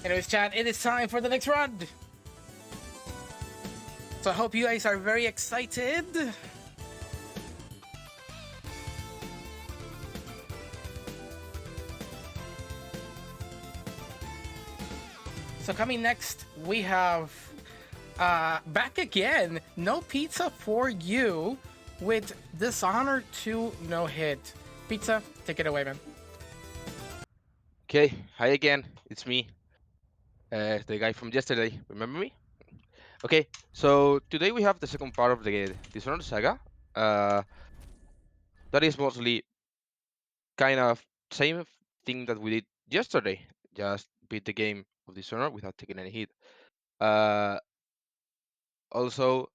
Anyways, chat, it is time for the next round. So I hope you guys are very excited. So coming next, we have back again, No Pizza for You with Dishonored 2 No Hit. Pizza, take it away, man. Okay, hi again. It's me, the guy from yesterday. Remember me? Okay, so today we have the second part of the Dishonored saga. Uh, that is mostly kind of same thing that we did yesterday. Just beat the game of Dishonored without taking any hit. Uh, Also,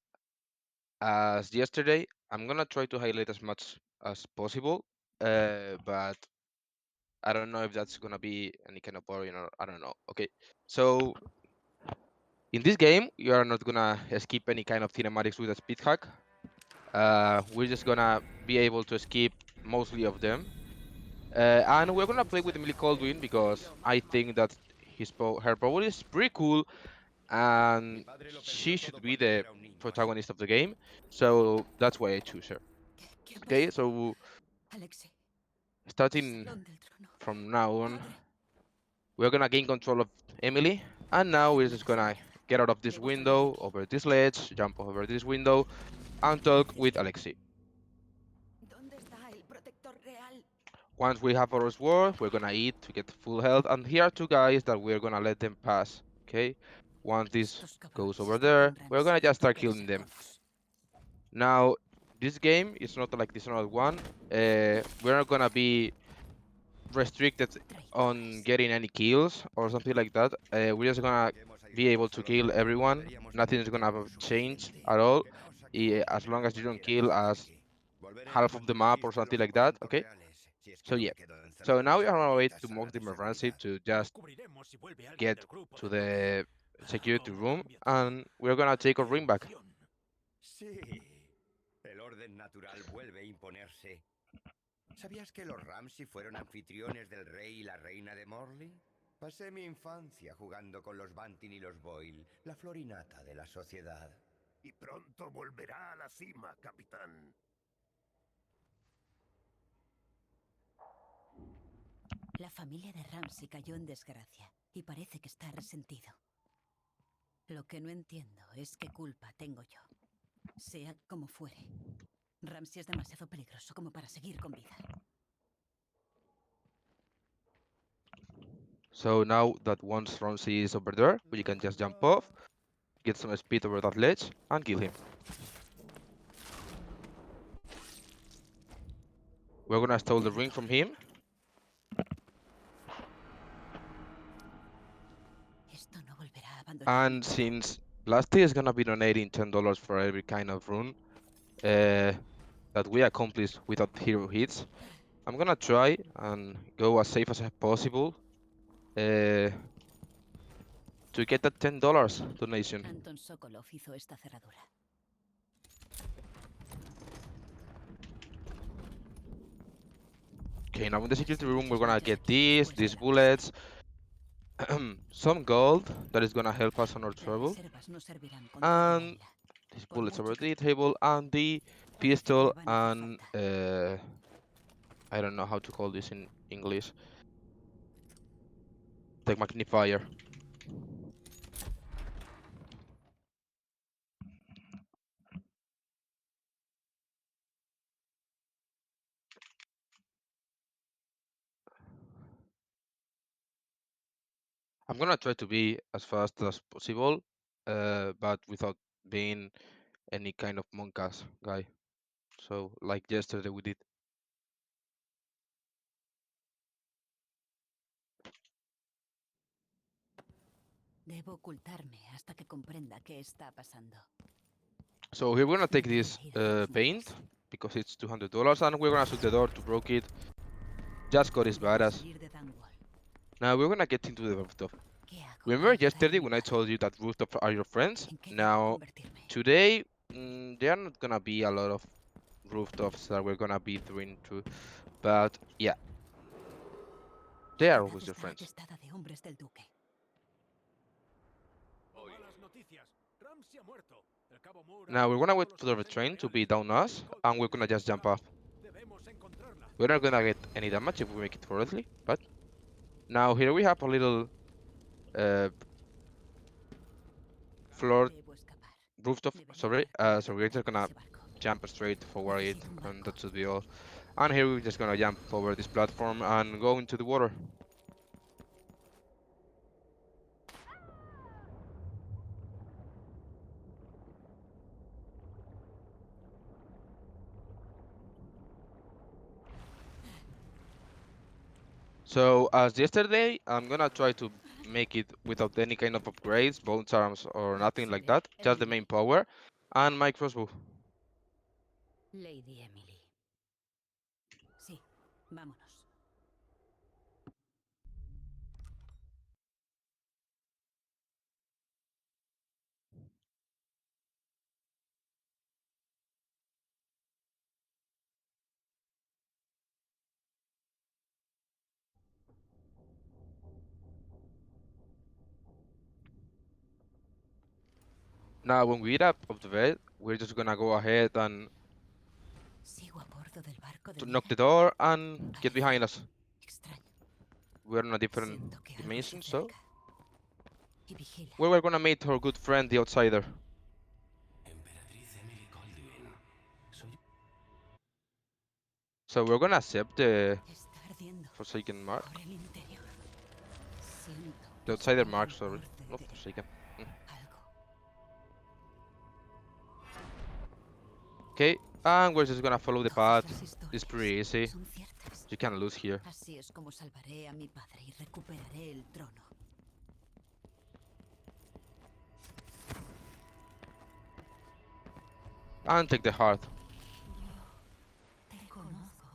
as yesterday, I'm gonna try to highlight as much as possible. But I don't know if that's gonna be any kind of boring or I don't know. Okay, so in this game, you are not gonna skip any kind of cinematics with a speed hack. We're just gonna be able to skip mostly of them, and we're gonna play with Emily Coldwin because I think that her power is pretty cool, and she should be the protagonist of the game. So that's why I choose her. ¿Qué ha Okay, pasado? so Alexei, el starting salón del trono. from now on, Padre, we're gonna gain control of Emily, and now we're just gonna get out of this debo salir de window, aquí. over this ledge, jump over this window, and talk with Alexei. ¿Dónde está el protector real? Once we have our sword, we're gonna eat to get full health, and here are two guys that we're gonna let them pass. Okay, once this Estos goes cabrones over están there, con we're gonna Ramsey y just tú start quieres killing ir them. con ellos. Now, this game is not like Dishonored 1. We're not gonna be restricted on Traidores. getting any kills or something like that. We're just gonna be able to kill everyone. Nothing is gonna change at all, as long as you don't kill as half of the map or something like that. Okay. So yeah. So now we are on our way to mock the emergency to just Descubriremos si vuelve alguien get del grupo to de Dutch. the security ¿Cómo room cambia todo? and we're gonna take our ¡Qué ring back. emoción! Sí, el orden natural vuelve a imponerse. ¿Sabías que los Ramsey fueron anfitriones del rey y la reina de Morley? Pasé mi infancia jugando con los Bantin y los Boyle, la florinata de la sociedad. Y pronto volverá a la cima, capitán. La familia de Ramsey cayó en desgracia y parece que está resentido. Lo que no entiendo es qué culpa tengo yo. Sea como fuere, Ramsey es demasiado peligroso como para seguir con vida. So now that once Ramsey is over there, we can just jump off, get some speed over that ledge, and kill him. We're gonna steal the ring from him. Esto no volverá a abandonar. And since Blasty is gonna be donating $10 for every kind of rune that we accomplish without hero hits, I'm gonna try and go as safe as possible to get that $10 donation. Anton Sokolov hizo esta cerradura. Okay, now in the security room we're gonna get these bullets, some gold that is gonna help us on our Las trouble, reservas no servirán contra and Delilah. these Por bullets mucho over que the table, and the parece que pistol, me van a hacer and falta. I don't know how to call this in English. The magnifier. I'm gonna try to be as fast as possible, but without being any kind of monkas guy. So like yesterday we did. Debo ocultarme hasta que comprenda qué está pasando. So here we're gonna take Debería this ir a por los paint muebles. because it's $200, and we're gonna shoot the door to broke it. Just got his Debo badass. salir de Dunwall. Now we're gonna get into the rooftop. ¿Qué hago Remember para ayudar a yesterday mi when I padre? told you that rooftops are your friends? ¿En qué debo Now convertirme? today there are not gonna be a lot of rooftops that we're gonna be doing through, but yeah, La they are ciudad always your está friends. atestada de hombres del duque. noticias. Ramsey ha muerto. El cabo Moore ha Now we're gonna wait revisado for los the train to antecedentes be reales down de us, and we're gonna just jump off. Debemos encontrarla. We're not gonna get any damage if we make it correctly, but now here we have a little floor Debo escapar. rooftop. Debería Sorry, dar con la so we're just ventana de gonna ese barco. jump straight forward it, Necesito un and barco. that should be all. And here we're just gonna jump over this platform and go into the water. So as yesterday, I'm gonna try to make it without any kind of upgrades, bones arms or nothing like that, just the main power and my crossbow. Lady Emily. Sí, vámonos. Now when we get up of the bed, we're just gonna go ahead and Sigo a bordo del barco de to knock the Mina. door and get behind us. Extraño. We're in a different Siento que algo se dimension, so acerca. Y vigila. where we're gonna meet our good friend, the Outsider. Emperatriz Emily Colduin. Soy So we're gonna accept the Está ardiendo Forsaken Mark. por el interior. Siento The que Outsider estoy Mark, al sorry. borde Not de Forsaken. algo. Okay, and we're just gonna follow the Todas path. las It's historias pretty easy. son ciertas. You can lose here. Así es como salvaré a mi padre y recuperaré el trono. And take the heart. Te conozco.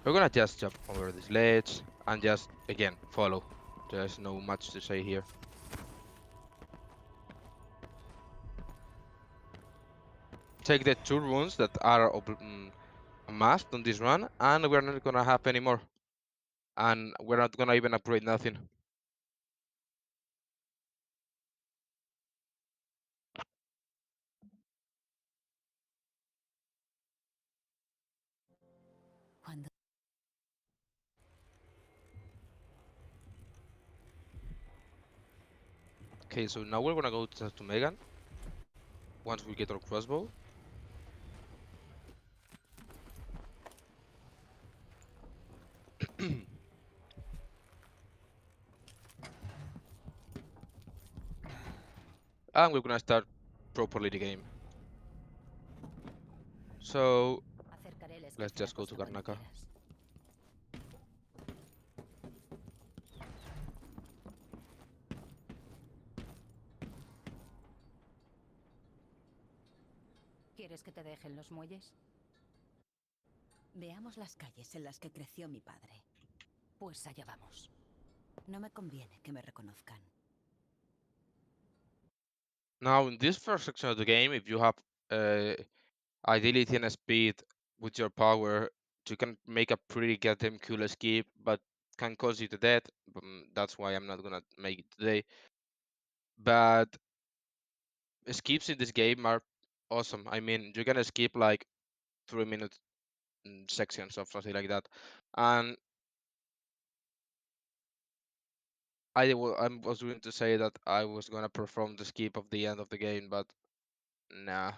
We're gonna just jump over this ledge and just, again, follow. There's no much to say here. Take the 2 runes that are amassed on this run, and we're not gonna have any more. And we're not gonna even upgrade nothing. Cuando Okay, so now we're gonna go to Megan. Once we get our crossbow. And we're gonna start properly the game. So acercaré el let's just go especiacosa to cuando Garnaka. quieras. ¿Quieres que te dejen los muelles? Veamos las calles en las que creció mi padre. Pues allá vamos. No me conviene que me reconozcan. Now in this first section of the game, if you have agility and speed with your power, you can make a pretty goddamn cool escape, but can cause you to death. That's why I'm not gonna make it today. But escapes in this game are awesome. I mean, you can escape like 3 minute sections of something like that, and I was going to say that I was gonna perform the skip of the end of the game, but nah,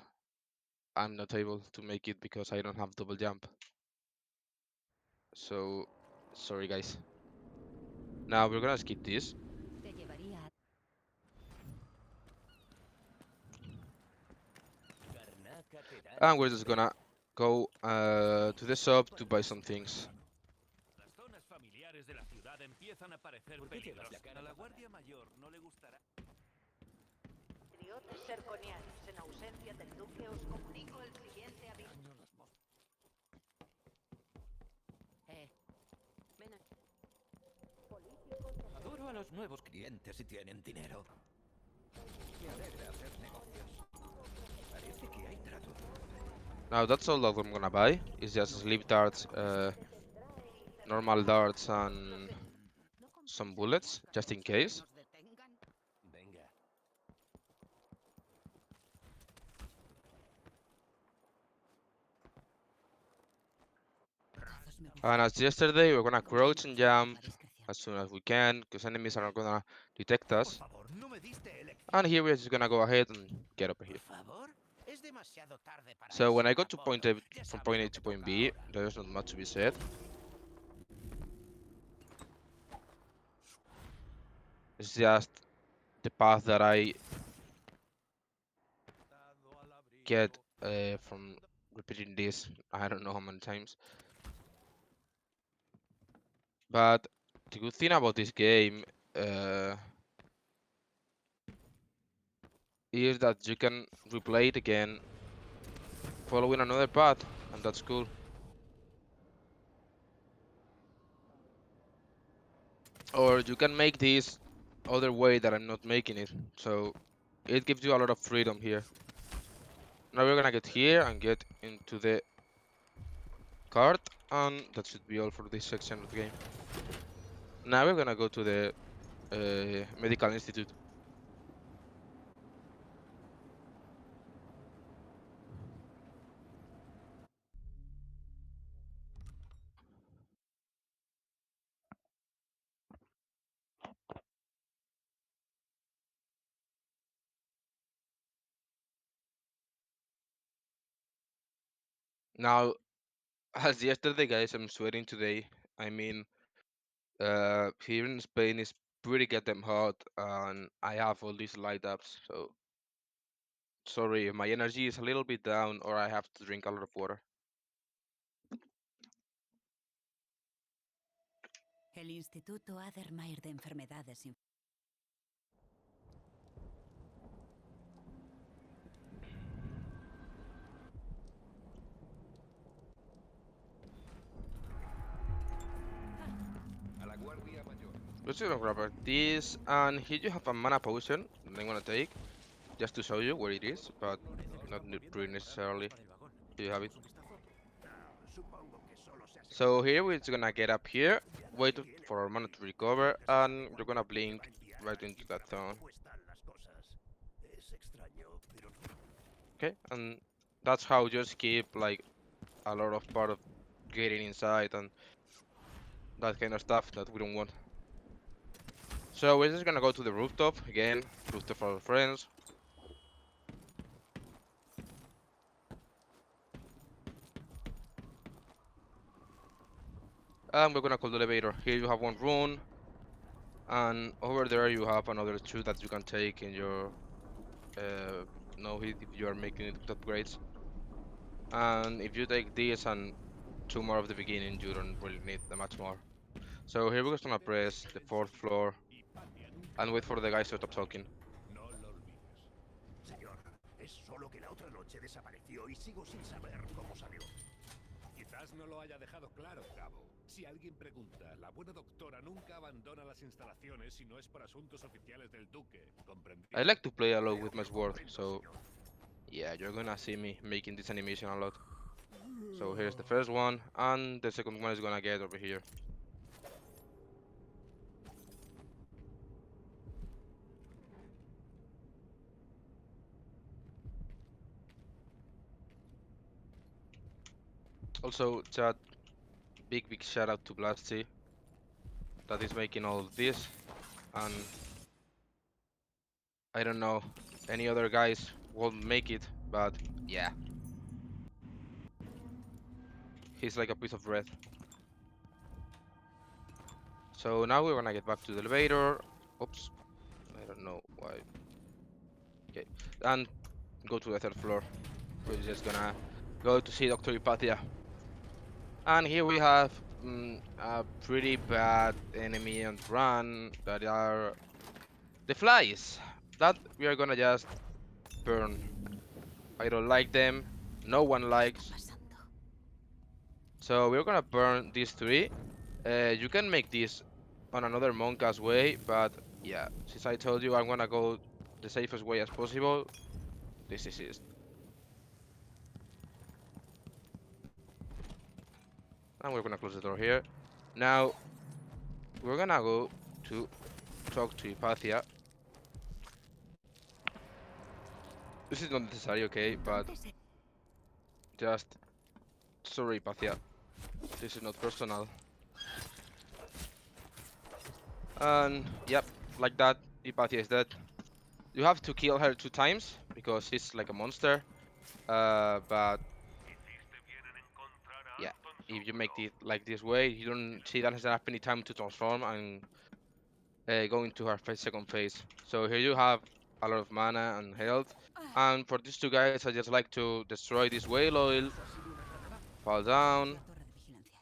I'm not able to make it because I don't have double jump. So sorry guys. Now we're gonna skip this. Te llevaría a... Garnaca te da And we're just gonna go to the shop to buy some things. Las zonas familiares de la ciudad empiezan a parecer ¿Por qué llevas la peligrosas. cara A la tapada? Guardia Mayor no le gustará. Patriotas serconianos, en ausencia del duque, os comunico el siguiente aviso. Ven aquí. Adoro a los nuevos clientes si tienen dinero. Me alegra hacer negocios. Parece que hay trato. Now that's all that I'm gonna buy. It's just sleep darts, normal darts, and some bullets just in case. Nos detengan. Venga. Todos me And as yesterday, we're gonna crouch and jump discreción. as soon as we can, because enemies are not gonna detect Por us. favor, no me diste elección. And here we're just gonna go ahead and get over here. Por favor, es demasiado tarde para So when eso, I go to point Apolo. A, Ya from sabes point A lo to que point toca B, ahora. there's not much to be said. It's just the path that I get from repeating this I don't know how many times. But the good thing about this game is that you can replay it again following another path, and that's cool. Or you can make this other way that I'm not making it, so it gives you a lot of freedom here. Now we're gonna get here and get into the cart, and that should be all for this section of the game. Now we're gonna go to the medical institute. Now, as yesterday, guys, I'm sweating today. I mean, here in Spain is pretty goddamn hot, and I have all these light ups. So sorry if my energy is a little bit down, or I have to drink a lot of water. El Instituto Adermeyer de Enfermedades A la guardia mayor. Let's just grab this, and here you have a mana potion that I'm gonna take, just to show you where it is, but not pretty necessarily. Here you have it. Supongo que solo se hace So here we're just gonna get up here, wait for our mana to recover, and we're gonna blink right into that zone. cómo están las cosas. Es extraño, pero Okay, and that's how you skip like a lot of part of getting inside and that kind of stuff that we don't want. So we're just gonna go to the rooftop again, rooftop for our friends. And we're gonna call the elevator. Here you have one rune, and over there you have another two that you can take in your no hit if you are making it with upgrades. And if you take this and two more of the beginning, you don't really need that much more. So here we're just gonna press the fourth floor and wait for the guys to stop talking. no lo olvides. Señor, es solo que la otra noche desapareció y sigo sin saber cómo salió. Quizás no lo haya dejado claro, Cabo. Si alguien pregunta, la buena doctora nunca abandona las instalaciones si no es por asuntos oficiales del duque. ¿Comprendido? I like to play along with my sword, so yeah, you're gonna see me making this animation a lot. So here's the first one, and the second one is gonna get over here. Also, chat, big shout out to Blasty that is making all of this, and I don't know, any other guys won't make it, but yeah, he's like a piece of bread. So now we're gonna get back to the elevator. Oops, I don't know why. Okay, and go to the third floor. We're just gonna go to see Dr. Hypatia. And here we have a pretty bad enemy on run that are the flies that we are gonna just burn. I don't like them, no one likes, pasando. so we're gonna burn these three. You can make this on another Moncas way, but yeah, since I told you I'm gonna go the safest way as possible, this is it. And we're gonna close the door here. Now we're gonna go to talk to Hypatia. This is not necessary, okay, but Entonces, just sorry, Hypatia. This is not personal. And yep, like that, Hypatia is dead. You have to kill her 2 times because she's like a monster. But yeah, if you make it like this way, she doesn't have any time to transform and go into her second phase. So here you have a lot of mana and health. And for these 2 guys, I just like to destroy this whale oil, fall down, la torre de vigilancia.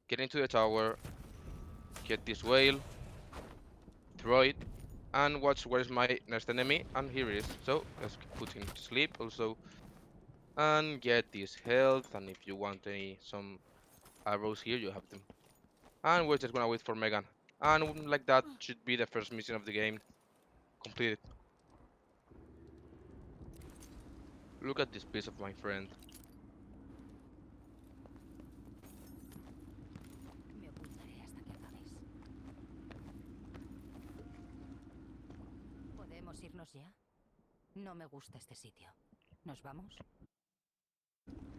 get into the tower, get this whale, throw it, and watch where's my next enemy, and here it is. So let's put him to sleep also, and get this health, and if you want some arrows here, you have them. And we're just gonna wait for Megan. And like that should be the first mission of the game completed. Look at this piece of my friend. Me ocultaré hasta que acabes. ¿Podemos irnos ya? No me gusta este sitio. ¿Nos vamos?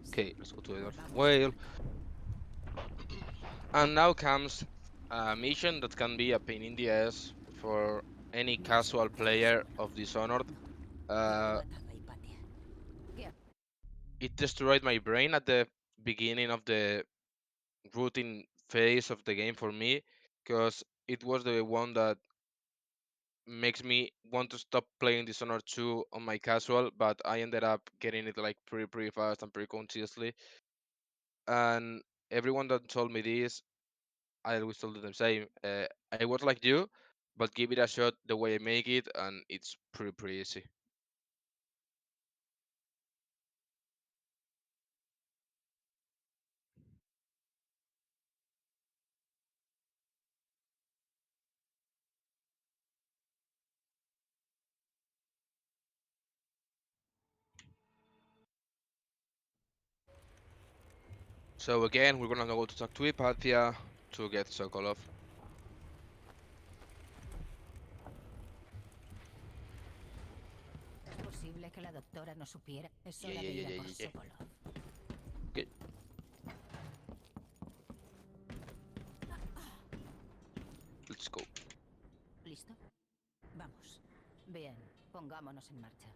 Okay, let's go to the North Volvamos. Whale. And now comes a mission that can be a pain in the ass for any casual player of Dishonored. Ya he Uh, matado a Hypatia. it destroyed my brain at the beginning of the routine phase of the game for me, because it was the one that makes me want to stop playing Dishonored 2 on my casual, but I ended up getting it like pretty fast and pretty consciously. And everyone that told me this, I always told them the same. I was like you, but give it a shot the way I make it, and it's pretty easy. So again, we're gonna go to talk to Hypatia to get Sokolov. ¿Es posible que la doctora no supiera? Es Yeah, hora yeah, de ir yeah, a yeah, por yeah, yeah. Sokolov. Okay. Let's go. ¿Listo? Vamos. Bien, pongámonos en marcha.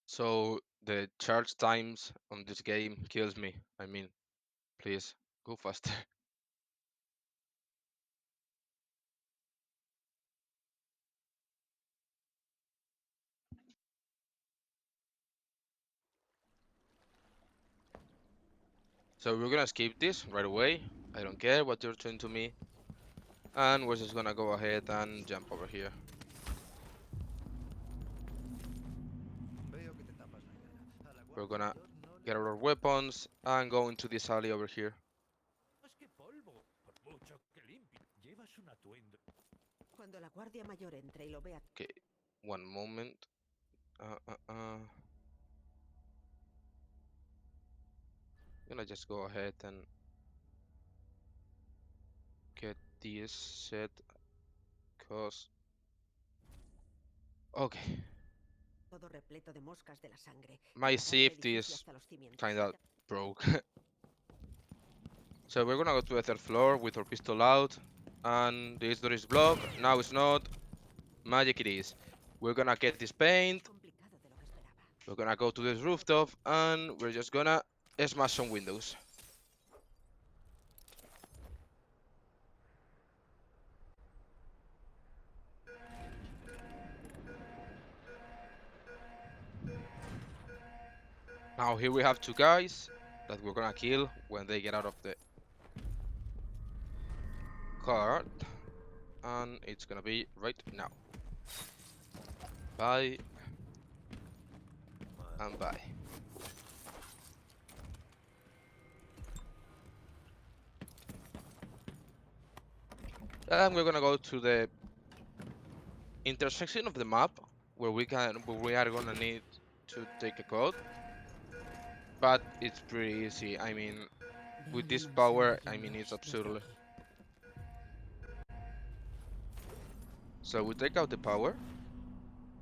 So the charge times on this game kills me. I mean, please go faster. So we're gonna skip this right away. I don't care what you're doing to me. And we're just gonna go ahead and jump over here. Veo que te tapas la cara. A la We're guardia gonna mayor no le get our gusta. weapons and go into this alley over here. Más que polvo, por mucho que limpie. Llevas un atuendo. Cuando la guardia mayor entre y lo vea, Okay, one moment. Gonna just go ahead and get this set, cause okay, todo repleto de moscas de la sangre. my Llevará el safety edificio is hasta los cimientos. kinda broke. So we're gonna go to the 3rd floor with our pistol out, and this door is blocked. Now it's not. Magic it is. We're gonna get this paint. Más complicado de lo que esperaba. We're gonna go to this rooftop, and we're just gonna smash some windows. Now here we have 2 guys that we're gonna kill when they get out of the car, and it's gonna be right now. Bye and bye. And we're gonna go to the intersection of the map where we are gonna need to take a code. But it's pretty easy. I mean, Veo with una this mansión power, de I Jin mean, it's 2 desde absurd. aquí. So we take out the power,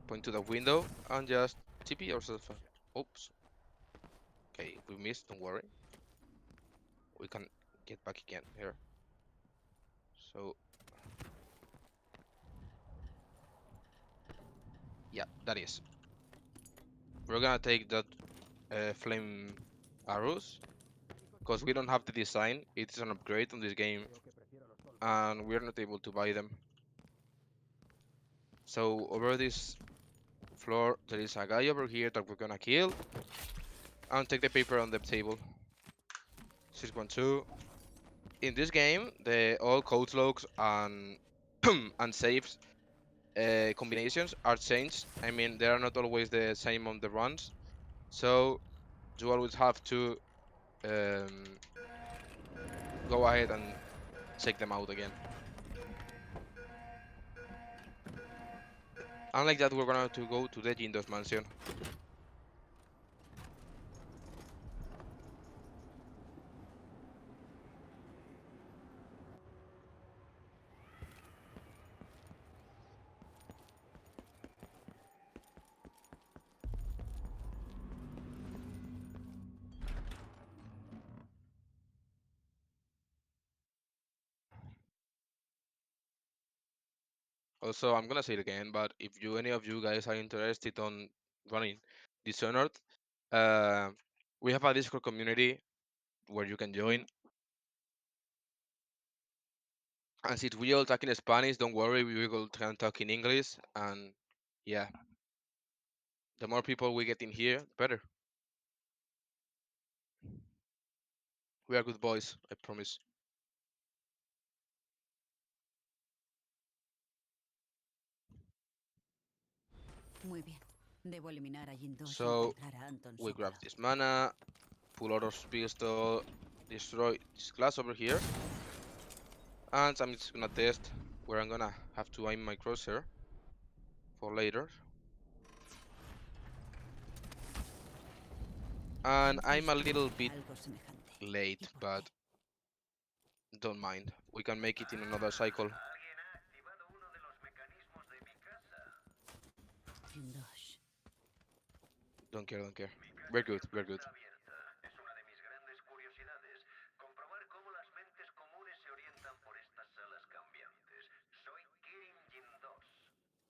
point to the window, and just TP yourself. Oops. Okay, if we miss, don't worry. We can get back again here. So yeah, that is. We're gonna take that flame arrows because we don't have the design. It is an upgrade on this game, and we're not able to buy them. So over this floor, there is a guy over here that we're gonna kill and take the paper on the table. 612. In this game, the all code logs and and saves combinations are changed. I mean, they are not always the same on the runs, so you always have to um, go ahead and check them out again. Unlike that, we're gonna to go to the Jindo's mansion. Also, I'm gonna say it again, but if you any of you guys are interested on running Dishonored, uh, we have a Discord community where you can join. And since we all talk in Spanish, don't worry, we will try and talk in English. And yeah, the more people we get in here, the better. We are good boys, I promise. Muy bien. Debo eliminar a Jin 2 y So encontrar a Anton we grab Sokolov. this mana, pull out of pistol, destroy this glass over here. And I'm just gonna test where I'm gonna have to aim my crosshair for later. And I'm a Antes little tuve bit algo semejante. ¿Y late, por but qué? don't mind. We can make it in another cycle. Jin 2. Don't care, don't care. We're good, we're good. Es una de mis grandes curiosidades, comprobar cómo las mentes comunes se orientan por estas salas cambiantes. Soy Kirin Jin 2,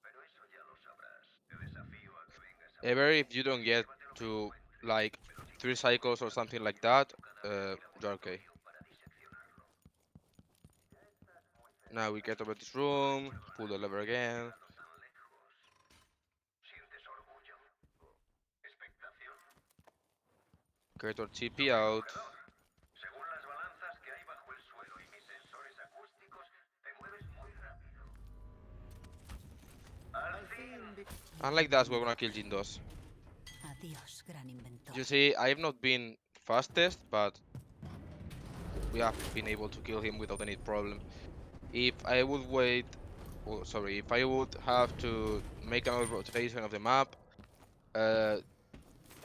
pero eso ya lo sabrás. Te desafío a que vengas a Ever if you don't get llévate lo que to encuentres, like pero si 3 cycles or something like that, you're okay. para diseccionarlo. Now we get over this room, pull the lever again, Tan lejos. ¿Sientes orgullo? ¿Expectación? get our TP out. Según las balanzas que hay bajo el suelo y mis sensores acústicos, te mueves muy rápido. Al fin. And like that, we're gonna kill Jindos. Adiós, gran inventor. You see, I have not been fastest, but we have been able to kill him without any problem. If I would wait, oh, sorry, if I would have to make another rotation of the map, uh,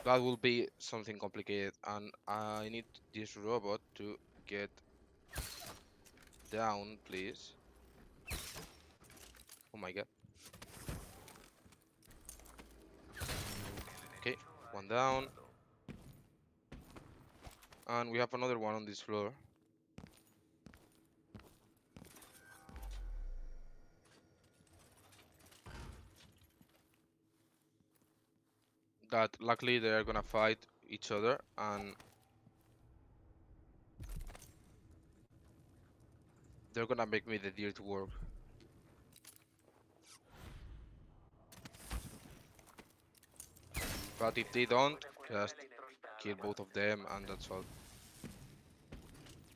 that will be something complicated, and I need this robot to get down, please. Oh my god. Okay, one down. And we have another one on this floor. That luckily they are gonna fight each other, and they're gonna make me the dirty work. But if they don't, just kill both of them and that's all.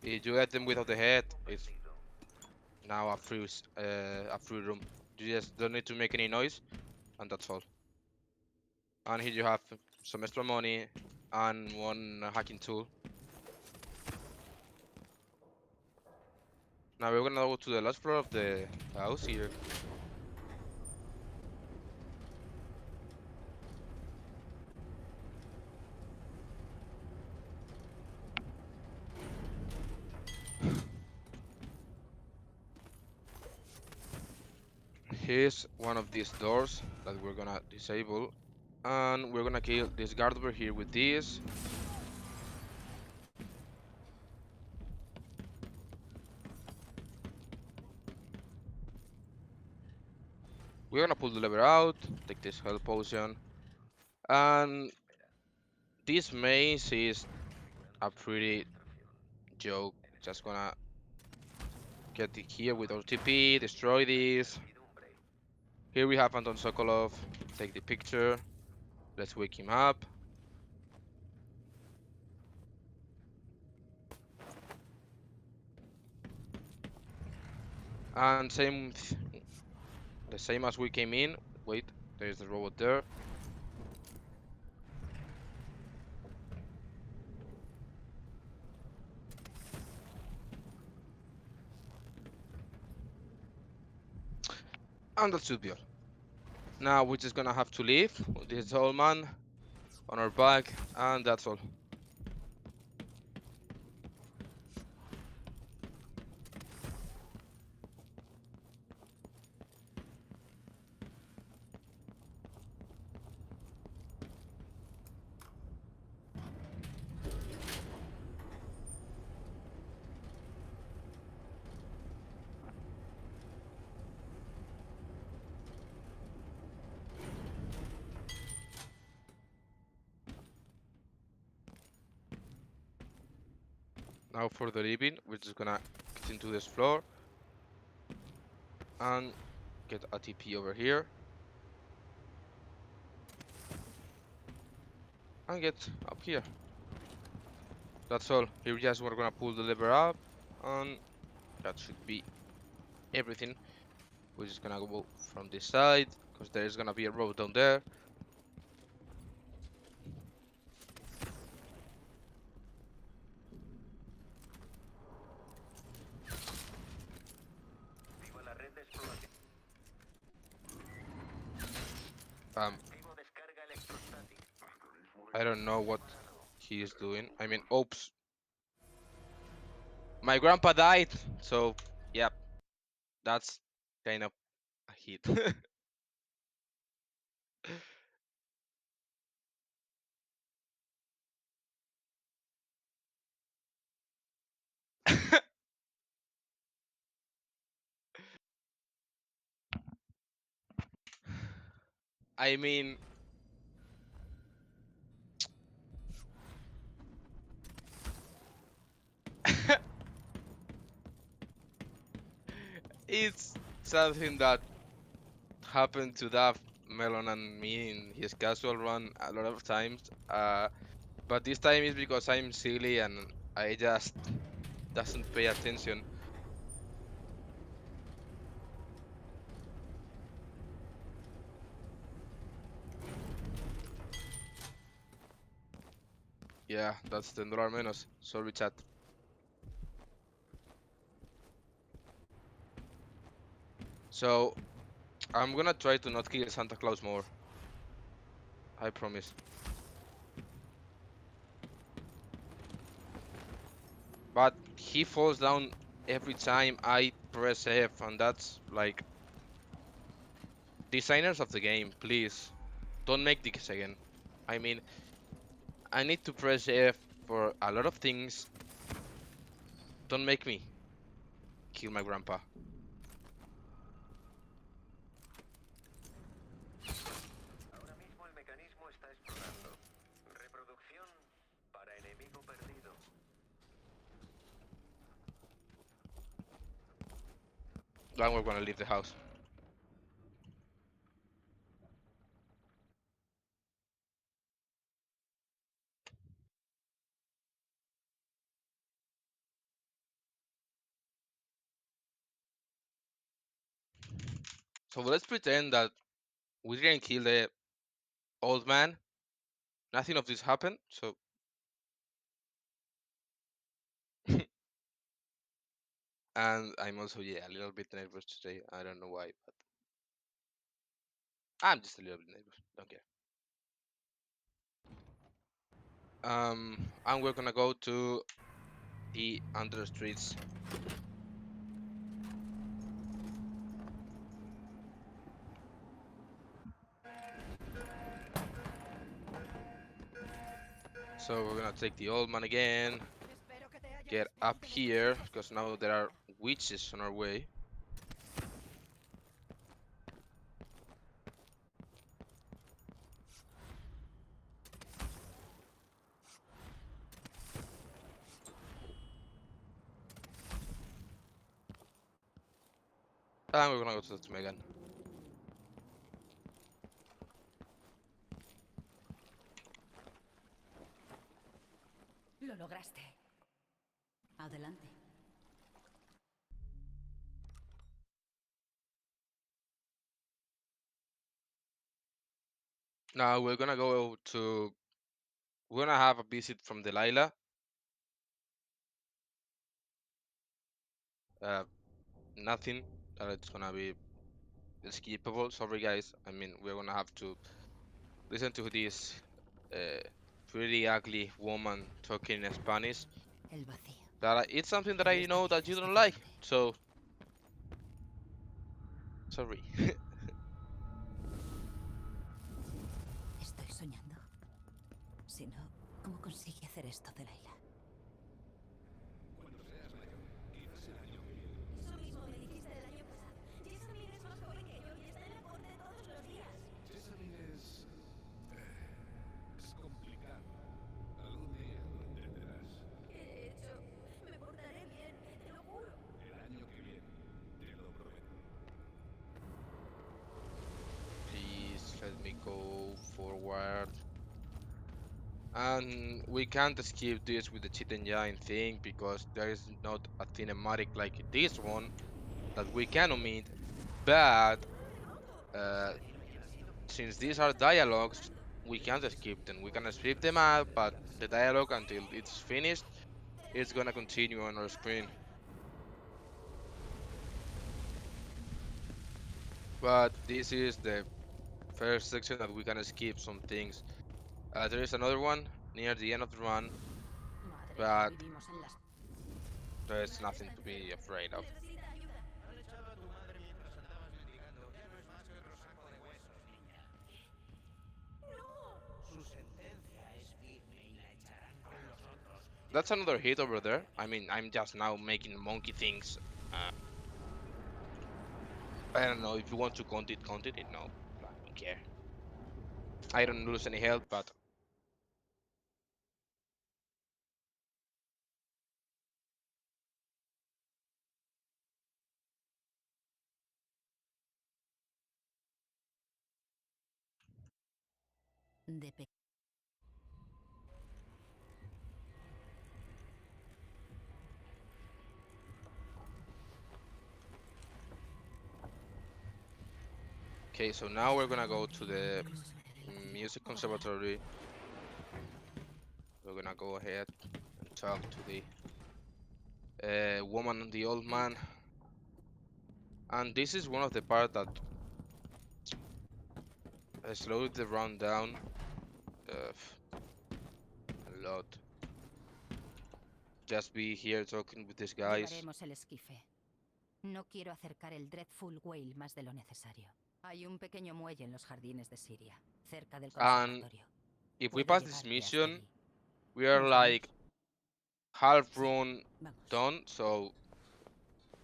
If you get them without the head, it's now a free room. You just don't need to make any noise, and that's all. And here you have some extra money and one hacking tool. Now we're gonna go to the last floor of the house here. Here's one of these doors that we're gonna disable. And we're gonna kill this guard over here with this. We're gonna pull the lever out, take this health potion. And this maze is a pretty joke. Just gonna get it here with our TP, destroy this. Here we have Anton Sokolov. Take the picture. Let's wake him up. And the same as we came in. Wait, there's the robot there. And that should be all. Now we're just gonna have to leave with this old man on our back, and that's all. Now for the living, we're just gonna get into this floor and get a TP over here and get up here. That's all. Here just we're gonna pull the lever up, and that should be everything. We're just gonna go from this side because there's gonna be a road down there. Viva la red de exploración. Um, Activo descarga electrostática. I don't know what he is doing. I mean, oops. My grandpa died, so yeah, that's kind of a hit. I mean, it's something that happened to that Melon and me in his casual run a lot of times. But this time is because I'm silly and I just doesn't pay attention. Yeah, that's $10 menos. Sorry, chat. So I'm gonna try to not kill Santa Claus more. I promise. But he falls down every time I press F, and that's like, designers of the game, please don't make this again. I mean, I need to press F for a lot of things. Don't make me kill my grandpa. Ahora mismo el mecanismo está explorando. Reproducción para enemigo perdido. Then we're gonna leave the house. So let's pretend that we didn't kill the old man. Nothing of this happened. So And I'm also, yeah, a little bit nervous today. I don't know why, but I'm just a little bit nervous. Don't care. And we're gonna go to the under streets. So we're gonna take the old man again. Get up here because now there are witches on our way. And we're gonna go to the Megan. Lo lograste. Adelante. Now we're gonna go to. We're gonna have a visit from Delilah. Nothing. It's gonna be skippable. Sorry, guys. I mean, we're gonna have to listen to this uh, pretty ugly woman talking in Spanish. El vacío. But it's something that Y I esta know vez that you es don't like. diferente. So, sorry. Estoy soñando. Si no, ¿cómo consigue hacer esto, Delilah? Cuando seas mayor, quizás el año que viene. Eso mismo me dijiste el año pasado. Jessamine es más joven que yo y está en la corte todos los días. Jessamine es complicado. Algún día lo entenderás. ¿Qué he hecho? Me portaré bien, te lo juro. El año que viene, te lo prometo. Please let me go forward. And we can't skip this with the cheat engine thing because there is not a cinematic like this one that we can omit. But since these are dialogues, we can't skip them. We can skip them out, but the dialogue until it's finished, it's gonna continue on our screen. But this is the first section that we can skip some things. There is another one near the end of the run, Madre but mía, vivimos en las... there's nothing to be afraid of. Necesita ayuda. Han echado a tu madre mientras andabas mendigando. Ya no es más que otro saco de huesos, niña. Su sentencia es firme y la echarán con los otros. That's another hit over there. I mean, I'm just now making monkey things. I don't know if you want to count it, count it. No, I don't care. I don't lose any health, but De pe... okay. So now we're gonna go to the music conservatory. We're gonna go ahead and talk to the woman and the old man. And this is one of the part that slowed the run down a lot. Just be here talking with these guys. Llevaremos el esquife. No quiero acercar el Dreadful Whale más de lo necesario. Hay un pequeño muelle en los jardines de Siria, cerca del And conservatorio. if we Puedo pass this llevarte hasta mission, allí. we are ¿Nos like vamos? half run Vamos. done, so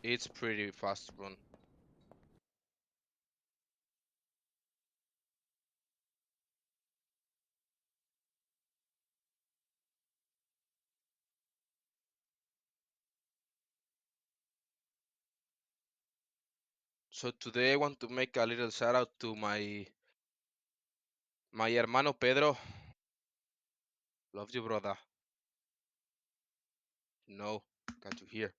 it's pretty fast run. So today I want to make a little shout out to my hermano Pedro. Love you, brother. No, got you here.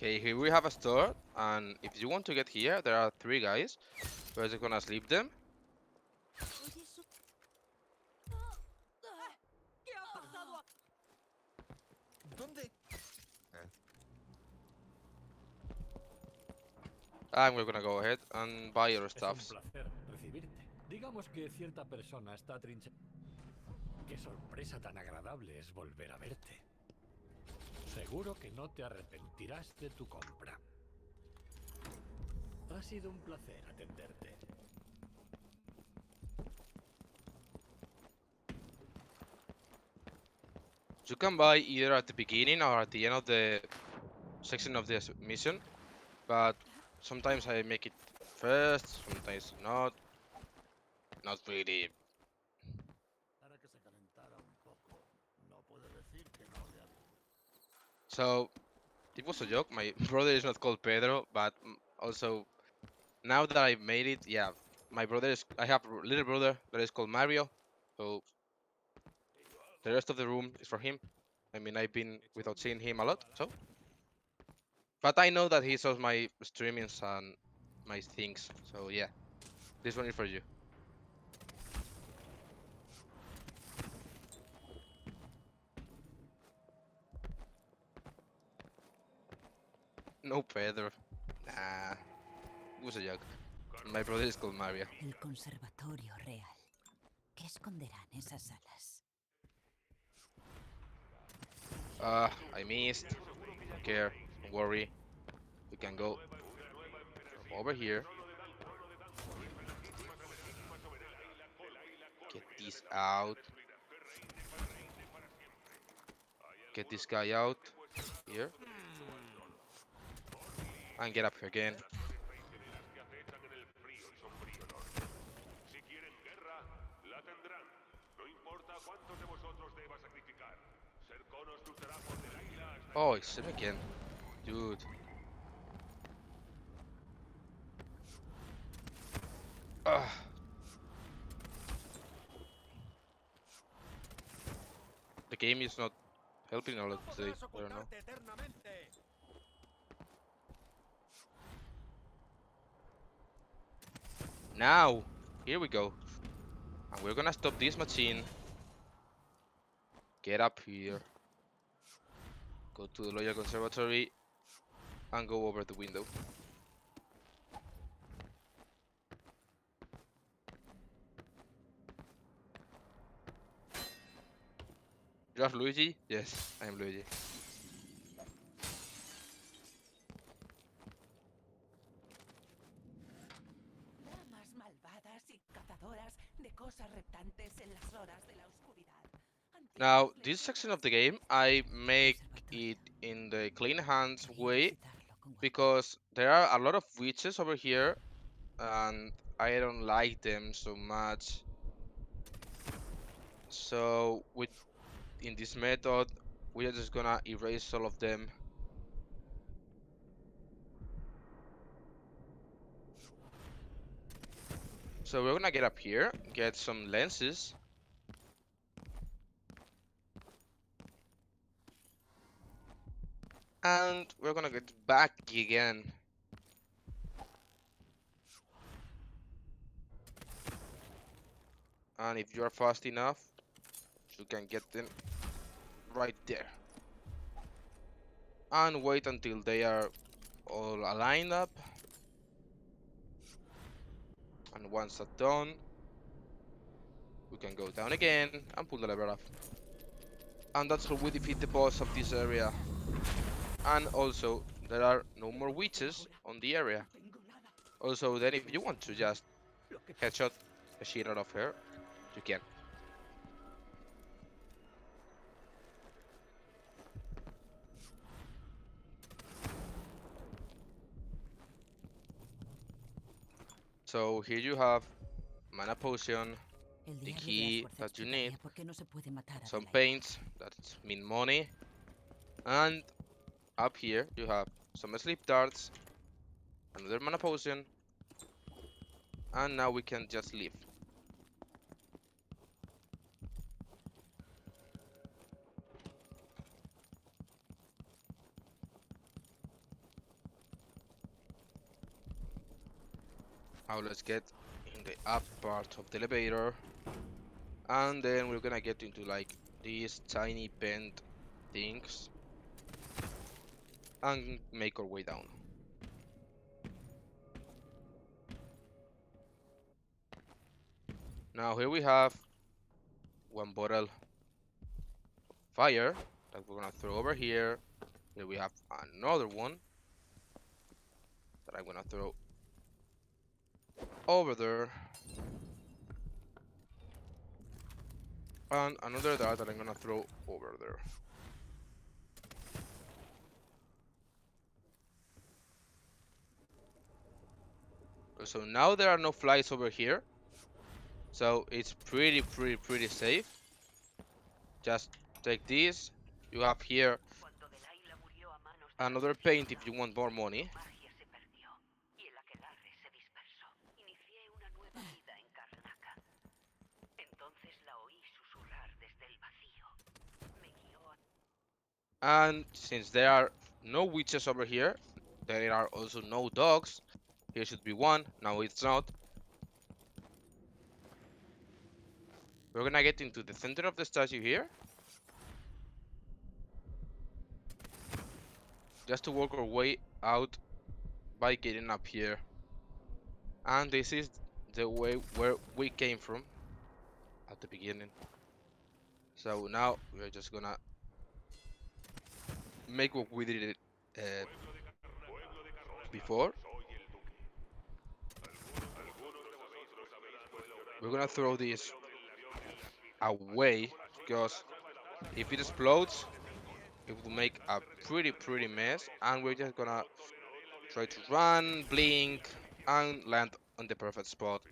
Okay, here we have a store, and if you want to get here, there are 3 guys. We're just gonna sleep them. Oye, eso... ¿Qué ha pasado? ¿Dónde? And we're gonna go ahead and buy your Es un stuffs. placer recibirte. Digamos que cierta persona está trinchada. Qué sorpresa tan agradable es volver a verte. Seguro que no te arrepentirás de tu compra. Ha sido un placer atenderte. You can buy either at the beginning or at the end of the section of this mission, but sometimes I make it first, sometimes not. Not really. Para que se calentara un poco, no puedo decir que no le So it was a joke. My brother is not called Pedro, but also now that I made it, yeah, my brother is. I have a little brother that is called Mario, so the rest of the room is for him. I mean, I've been without seeing him a lot, so. But I know that he saws my streamings and my things, so yeah, this one is for you. No, Pedro. Nah, it was a joke. My brother is called Mario. El conservatorio real. ¿Qué esconderán esas salas? I missed. Don't care. Don't worry. We can go over here. Get this out. Get this guy out here. And get up here again. Oh, it's him again. Dude. Ugh. The game is not helping a lot today. I don't know. Now, here we go. And we're gonna stop this machine. Get up here. Go to the Loyal Conservatory. And go over the window. You are Luigi? Yes, I am Luigi. Damas malvadas y cazadoras de cosas reptantes en las horas de la oscuridad. Now, this section of the game, I make it in the clean hands way because there are a lot of witches over here and I don't like them so much. So in this method, we are just gonna erase all of them. So we're gonna get up here, get some lenses. And we're gonna get back again. And if you are fast enough, you can get them right there. And wait until they are all aligned up. And once that's done, we can go down again and pull the lever up. And that's how we defeat the boss of this area. And also, there are no more witches on the area. Also, then if you want to just headshot the shit out of her, you can. So here you have mana potion, El the diario de las key fuerzas that you explicaría need, por qué no se puede matar a some Adelaide. paints that mean money, and up here you have some sleep darts, another mana potion, and now we can just leave. Now let's get in the up part of the elevator, and then we're gonna get into like these tiny vent things and make our way down. Now here we have one bottle of fire that we're gonna throw over here. Here we have another one that I'm gonna throw over there. And another dart that I'm gonna throw over there. So now there are no flies over here. So it's pretty safe. Just take this. You have here Cuando Delilah murió a manos de another paint if you want more money. magia se perdió y el aquelarre se dispersó. Inicié una nueva vida en Karnaca. Entonces la oí susurrar desde el vacío. Me guió a... And since there are no witches over here, there are also no dogs. Here should be one. Now it's not. We're gonna get into the center of the statue here. Just to work our way out by getting up here. And this is the way where we came from at the beginning. So now we're just gonna make what we did before. We're gonna throw this away because if it explodes, it will make a pretty mess, and we're just gonna try to run, blink, and land on the perfect spot.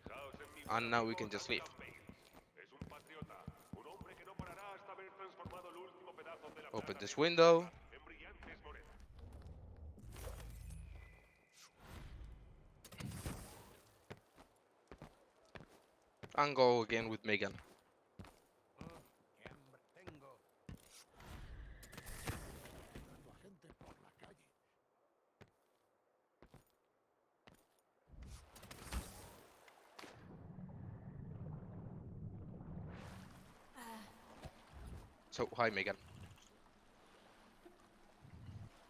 And now we can just leave. Open this window. And go again with Megan. ¡Qué hambre tengo! A gente por la calle. So, hi Megan.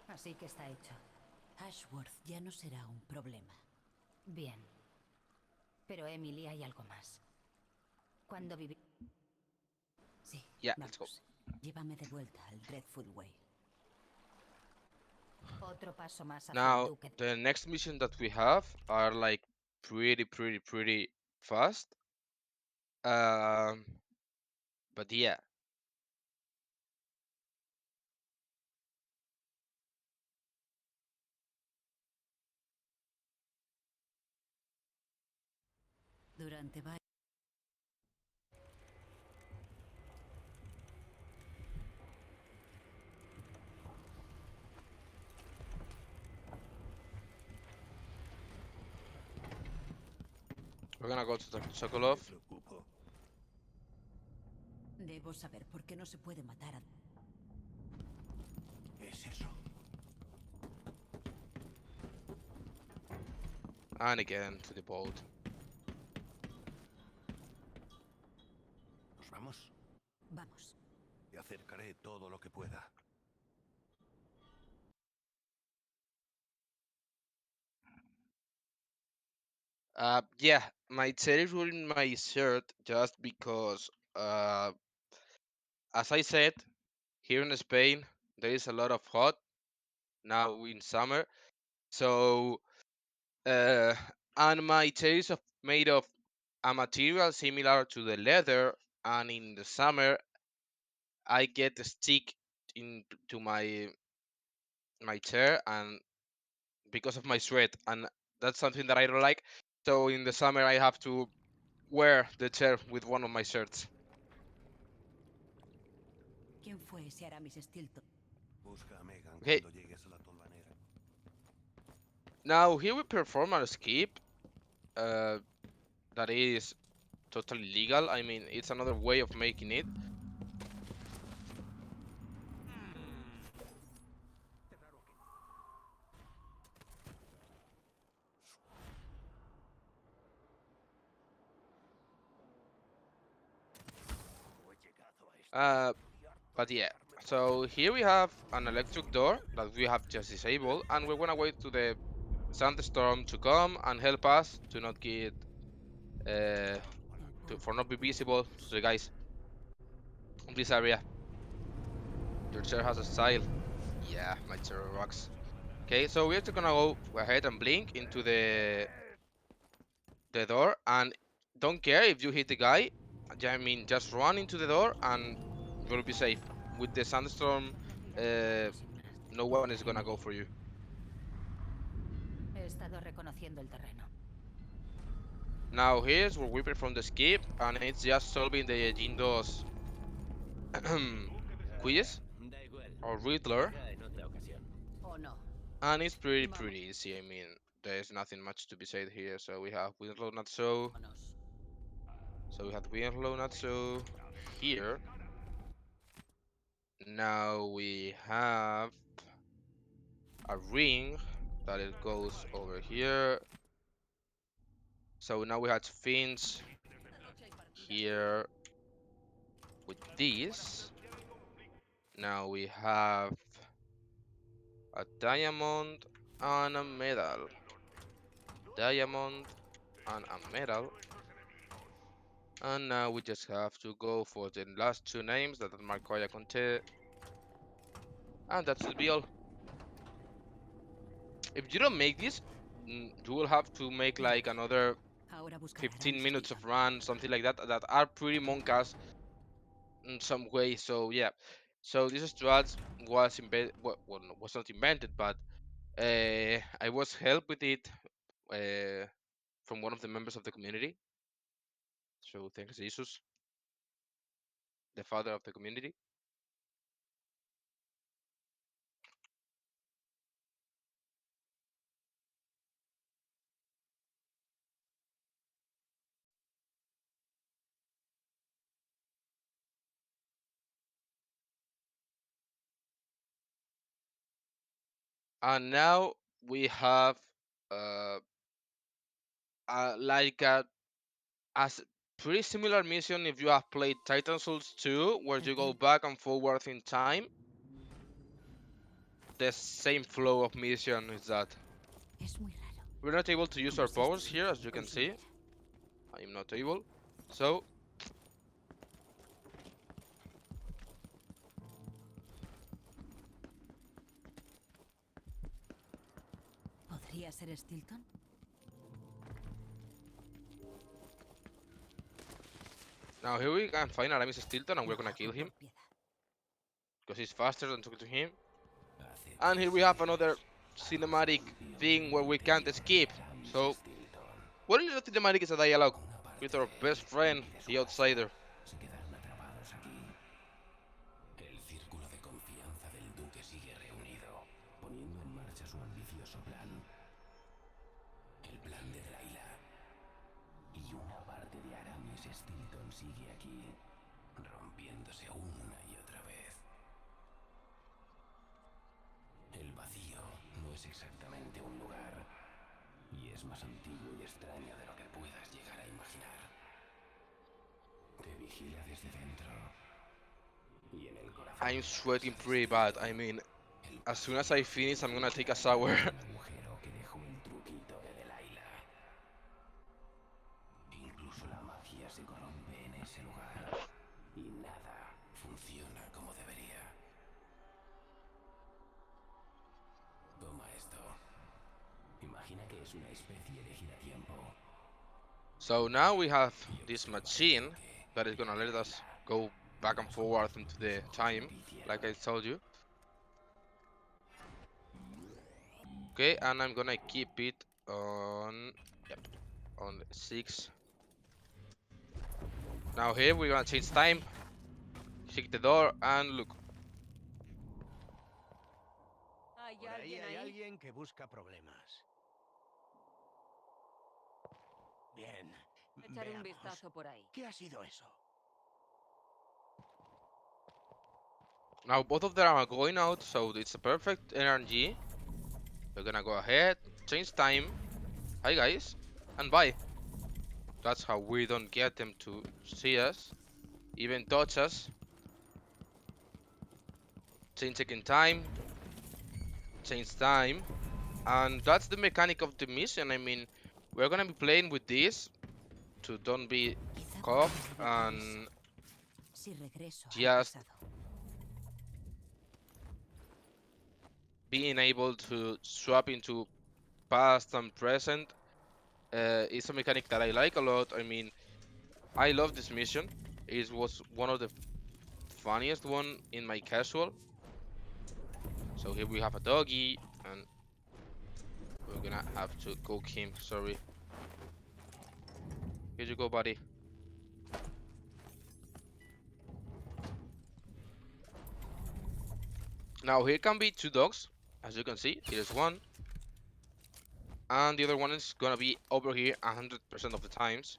Así que está hecho. Ashworth ya no será un problema. Bien. Pero Emily, hay algo más. Cuando viví... Sí, Yeah, vamos. let's go. Llévame de vuelta al Dreadful Way. Otro paso más hacia el Now, Duque. the next mission that we have are like pretty fast. But yeah. Durante varios... We're gonna go to Dr. Sokolov. Me preocupo. Debo saber por qué no se puede matar a... ¿Qué es eso? And again to the boat. ¿Nos vamos? Vamos. Te acercaré todo lo que pueda. Yeah, my tail is ruining my shirt just because, as I said, here in Spain there is a lot of hot now in summer. So, uh, and my tail is made of a material similar to the leather, and in the summer I get a stick into my chair, and because of my sweat, and that's something that I don't like. So in the summer I have to wear the chair with one of my shirts. ¿Quién fue ese Aramis Stilton? Busca a Megan Okay. cuando llegues a la tolvanera. Now here we perform a skip that is totally legal. I mean, it's another way of making it. But yeah, so here we have an electric door that we have just disabled, and we're gonna wait to the sandstorm to come and help us to not get for not be visible to the guys in this area. Your chair has a style. Yeah, my chair rocks. Okay, so we're just gonna go ahead and blink into the door, and don't care if you hit the guy. I mean, just run into the door and you'll be safe. With the sandstorm, no one is gonna go for you. He estado reconociendo el terreno. Now here's where we perform the skip, and it's just solving the Jindo's quiz Da igual. or Riddler, Quizá en otra ocasión. ¿O no? and it's pretty easy. I mean, there's nothing much to be said here. So we have Winslow not so. Vámonos. So we have Winslow not so here. Now we have a ring that it goes over here. So now we have fins here with this. Now we have a diamond and a medal. Diamond and a medal. And now we just have to go for the last two names that are Marcoya Conte. And that should be all. If you don't make this, you will have to make like another Ahora buscar 15 minutes of run, something like that, that are pretty monkas in some way. So yeah, so this strat was invented, well, no, was not invented, but I was helped with it from one of the members of the community. So thanks Jesus, the father of the community. And now we have uh, like a as pretty similar mission if you have played Titan Souls 2, where you go back and forward in time. The same flow of mission is that. Es muy raro. We're not able to use Como our si esto powers se here, as puede you can see. conseguir. I'm not able. So, ¿Podría ser Stilton? now here we can find Aramis Stilton and we're gonna kill him. Por piedad. Because he's faster than talking to him. And here we have another cinematic thing where we can't escape. So, what is the cinematic is a dialogue with our best friend, the outsider. Se quedaron atrapados aquí. El círculo de confianza del duque sigue reunido, poniendo en marcha su ambicioso plan. El plan de Drayla. Y una parte de Aramis Stilton sigue aquí, rompiéndose una y otra vez. El vacío no es exactamente un lugar, y es más antiguo y extraño de lo que puedas llegar a imaginar. Te vigila desde dentro y en el corazón. I'm sweating pretty bad. I mean, as soon as I finish, I'm gonna take a shower. Un agujero que dejó el truquito de Delilah. Incluso la magia se corrompe en ese lugar y nada funciona como debería. Toma esto. Imagina que es una especie de giratiempo. So now we have this machine that is gonna let us go back and forward into the time, like I told you. Okay, and I'm gonna keep it on, yep, on 6. Now here we're gonna change time, check the door, and look. ¿Hay Por ahí alguien hay ahí? alguien que busca problemas. Bien. Echar un veamos. vistazo por ahí. ¿Qué ha sido eso? Now both of them are going out, so it's a perfect NRG. We're gonna go ahead, change time. Hi guys, and bye. That's how we don't get them to see us, even touch us. change second time, change time, and that's the mechanic of the mission. I mean, we're gonna be playing with this to don't be Quizá caught pueda evitar and eso si regreso al just pasado. being able to swap into past and present is a mechanic that I like a lot. I mean, I love this mission. It was one of the funniest one in my casual. So here we have a doggy, and we're gonna have to cook him. Sorry. Here you go, buddy. Now here can be two dogs, as you can see. Here's one, and the other one is gonna be over here 100% of the times.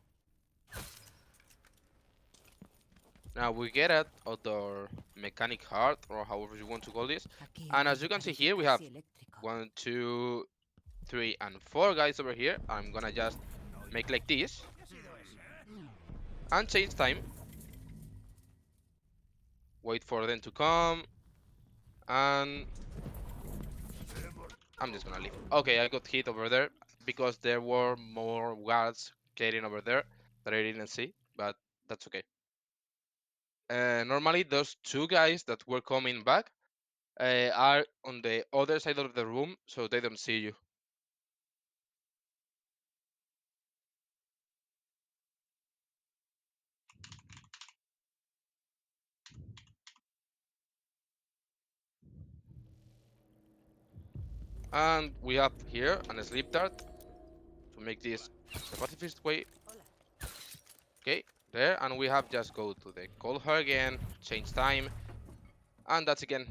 Now we get at other mechanic heart, or however you want to call this. Aquí And as todo you can see parece here, we have casi eléctrico. 1, 2, 3, and 4 guys over here. I'm gonna just make like this and change time. Wait for them to come, and I'm just gonna leave. Okay, I got hit over there because there were more guards getting over there that I didn't see, but that's okay. Normally, those two guys that were coming back are on the other side of the room, so they don't see you. And we have here an sleep dart to make this the pacifist way. Okay, there, and we have just go to the call her again, change time, and that's again.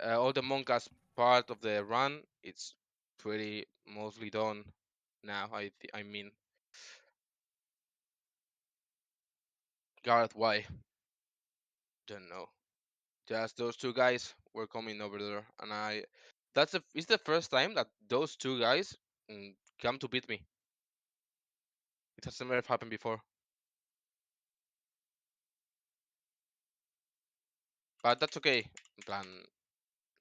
All the monkas part of the run, it's pretty mostly done now. I mean, Gareth, why? Don't know. Just those two guys were coming over there, and it's the first time that those two guys come to beat me. It has never happened before. But that's okay. En plan,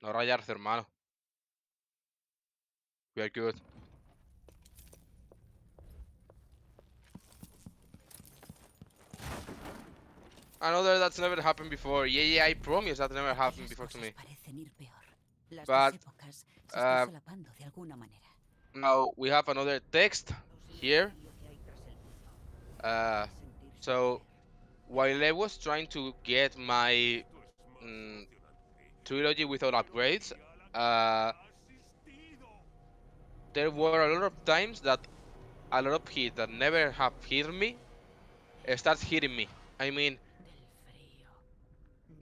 no rayarse, hermano. We are good. Another that's never happened before. Yeah, I promise that never Aquí happened las before to cosas me. parecen ir peor. Las But dos épocas se uh, están solapando de alguna manera. now we have another text here. So while I was trying to get my trilogy without upgrades, uh, there were a lot of times that a lot of hits that never have hit me starts hitting me. I mean,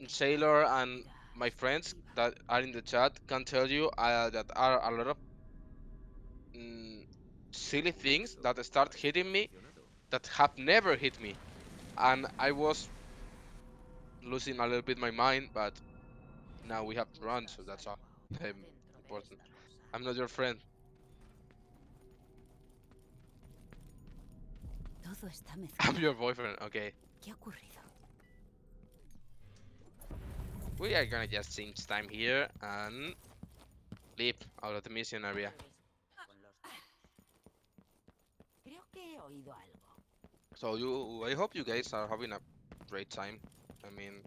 Sailor and my friends that are in the chat can tell you that are a lot of silly things that start hitting me that have never hit me, and I was losing a little bit my mind, but now we have to run, so that's all important. I'm not your friend. Todo está I'm your mezclado. boyfriend. Okay. ¿Qué ha ocurrido? We are gonna just change time here and leave out of the mission area. Creo que he oído algo. So I hope you guys are having a great time. I mean,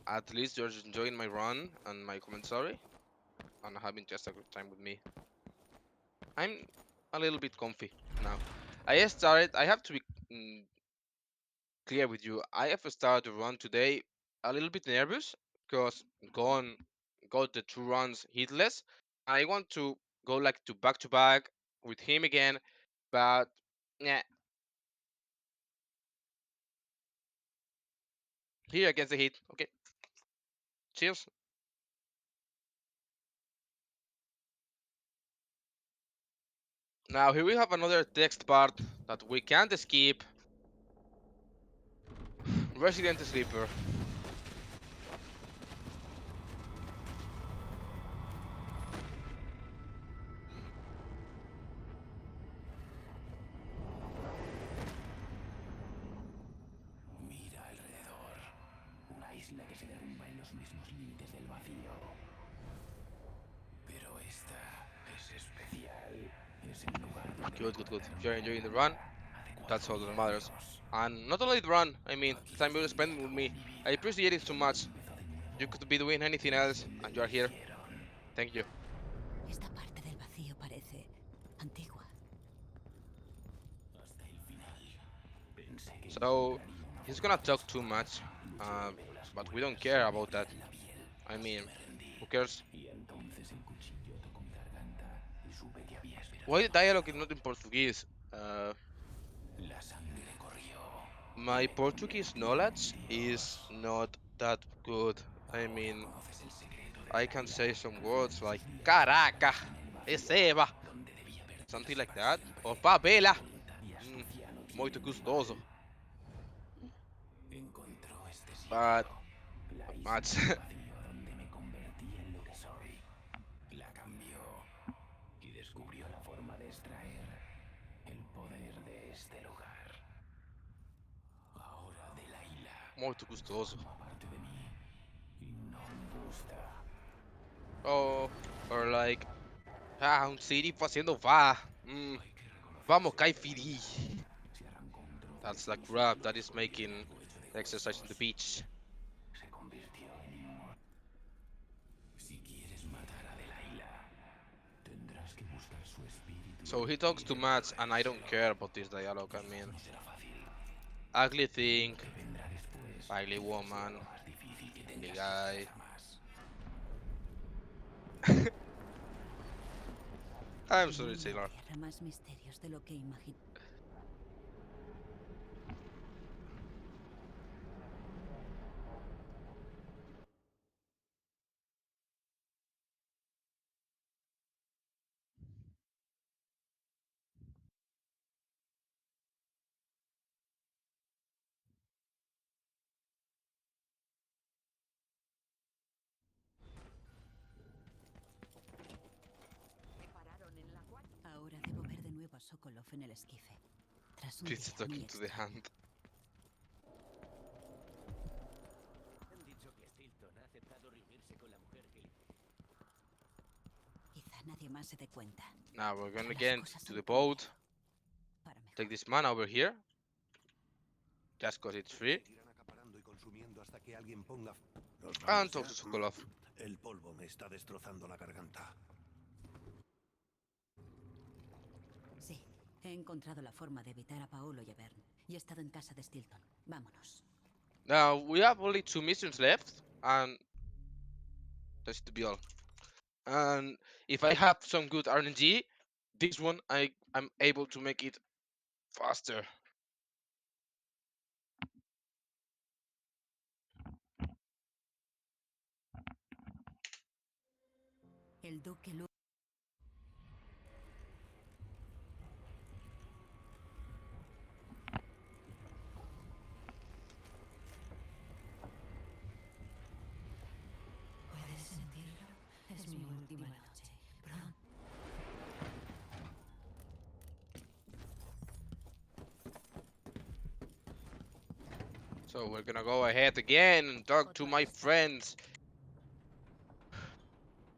at least you're just enjoying my run and my commentary, and having just a good time with me. I'm a little bit comfy now. I have to be clear with you. I have started to run today a little bit nervous because got the 2 runs hitless. I want to go like to back with him again, but yeah. Here against the hit. Okay. Cheers. Now here we have another text part that we can't skip. Resident Sleeper. Mira alrededor. Una isla Good, good, good. If you're enjoying the run, that's all that matters. And not only the run, I mean, the time you're spending with me. I appreciate it so much. You could be doing anything else, and you are here. Thank you. Esta parte del vacío parece antigua. So, he's gonna talk too much, but we don't care about that. I mean, who cares? Why the dialogue is not in Portuguese? My Portuguese knowledge is not that good. I mean, I can say some words like caraca, receba, something like that, or papela. Muito gostoso, but not much. Muito gostoso. Oh, or like, un city fazendo vá. Vamos, Kaifiri. That's the crab that is making the exercise on the beach. So he talks too much, and I don't care about this dialogue. I mean, ugly thing, ugly woman, ugly guy. I'm sorry, Tienen en la Taylor. Tierra más misterios de lo que imagino. Ahora debo ver de nuevo a Sokolov en el esquife. Tras un Please día talking muy to the extraño. hand. Han dicho que Stilton ha aceptado reunirse con la mujer que Quizá nadie más se dé cuenta. Now we're Pero gonna las get cosas to han the boat. cambiado. Para mejor. Take this man over here. Just cause it's free. Seguirán acaparando y consumiendo hasta que alguien ponga. ¿Nos And vamos talk ya? to Sokolov. El polvo me está destrozando la garganta. Sí, he encontrado la forma de evitar a Paolo y a Bern. Y he estado en casa de Stilton. Vámonos. Now we have only 2 missions left, and that's to be all. And if I have some good RNG, this one I'm able to make it faster. El duque Lu... ¿Puedes sentirlo? Es mi última noche. Pronto. So we're gonna go ahead again and talk to my friends.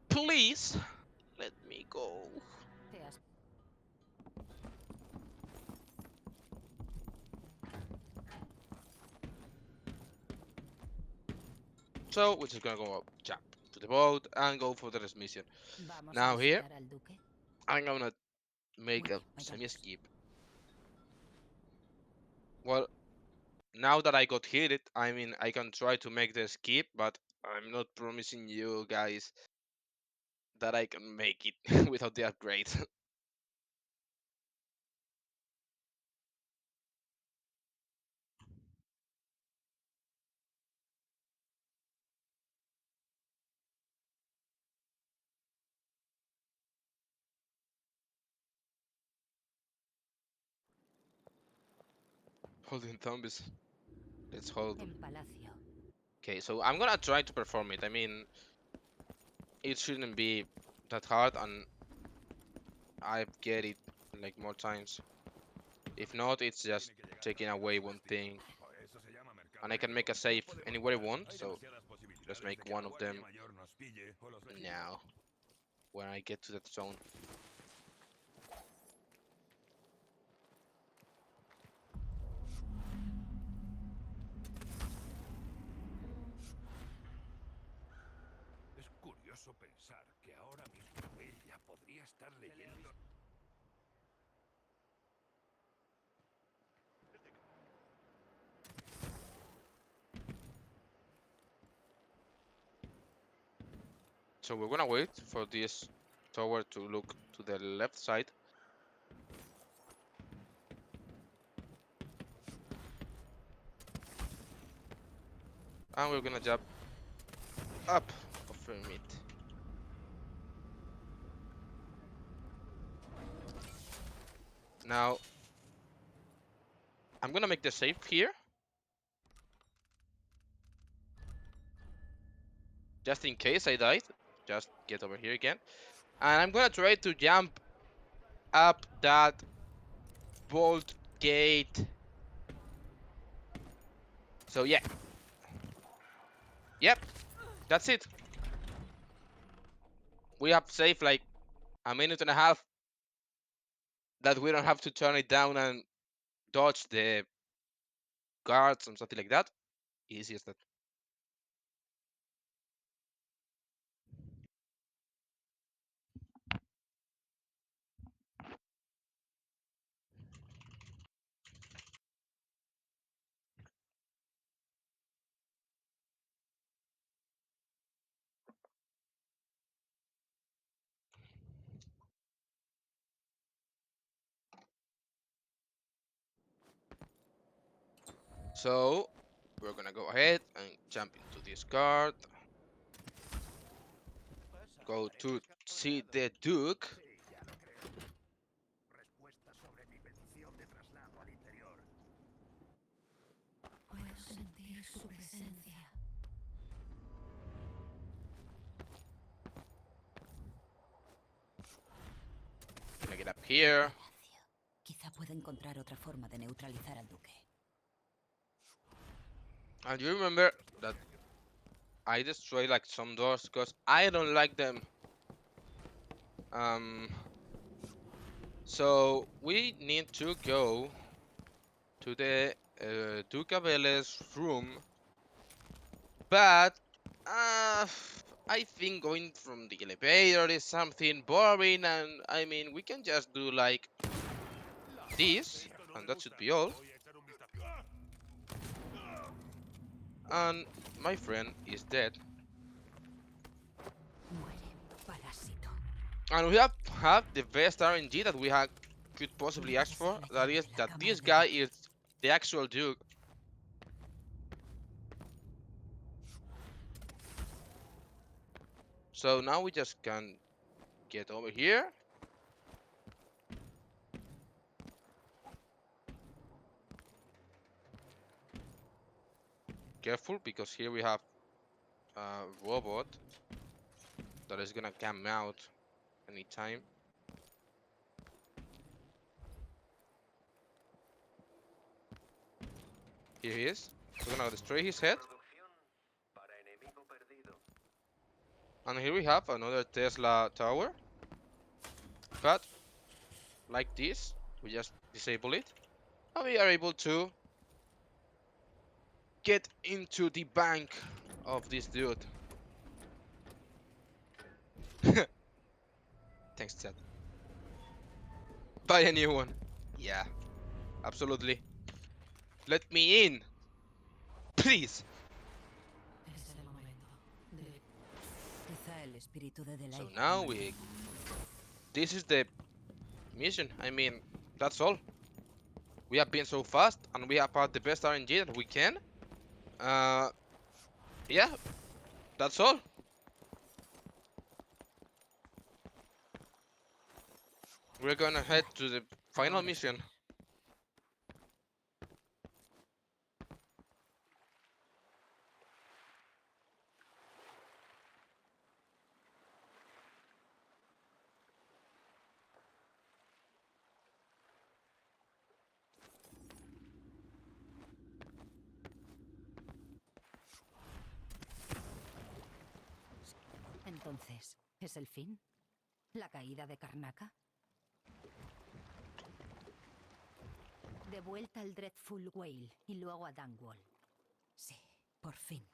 Please let me go. Te has... So we're just gonna go up, jump to the boat and go for the next mission. Vamos Now a here visitar al duque. I'm gonna make Muy a bien, vayamos. semi-skip. Well, now that I got hit, I mean I can try to make the skip, but I'm not promising you guys that I can make it without the upgrade. Holding zombies. Let's hold them. En Palacio. Okay, so I'm gonna try to perform it. I mean, it shouldn't be that hard, and I get it like more times. If not, it's just taking away one thing, and I can make a save anywhere I want. So let's make one of them now when I get to that zone. curioso pensar que ahora mismo ella podría estar leyendo. So we're gonna wait for this tower to look to the left side. And we're gonna jump up from it. Now, I'm gonna make the save here. Just in case I died. Just get over here again. And I'm gonna try to jump up that bolt gate. So yeah. Yep. That's it. We have saved like a minute and a half that we don't have to turn it down and dodge the guards and something like that. Easy as that. So we're gonna go ahead and jump into this guard. Go to see the Duke. Sí, ya lo creo. Respuesta sobre mi petición de traslado al interior. Puedo sentir su presencia. Gonna get up here. Palacio. Quizá pueda encontrar otra forma de neutralizar al duque. And you remember that I destroyed like some doors because I don't like them. So we need to go to the Damageless room, but I think going from the elevator is something boring, and I mean we can just do like this, and that should be all. And my friend is dead. Muere, parásito. And we have the best RNG that we could possibly ask for. That is that this guy is the actual Duke. So now we just can get over here. Careful, because here we have a robot that is gonna come out anytime. Here he is. We're gonna destroy his head. Producción para enemigo perdido. And here we have another Tesla tower. But like this, we just disable it. And we are able to get into the bank of this dude. Thanks, chat. Buy a new one. Yeah, absolutely. Let me in, please. Es el momento de... Quizá el espíritu de So Delight now me- this is the mission. I mean, that's all. We have been so fast, and we have had the best RNG that we can. Yeah, that's all. We're gonna head to the final Ahora mission. sí. Entonces, ¿es el fin? ¿La caída de Karnaca? De vuelta al Dreadful Whale y luego a Dunwall. Sí, por fin.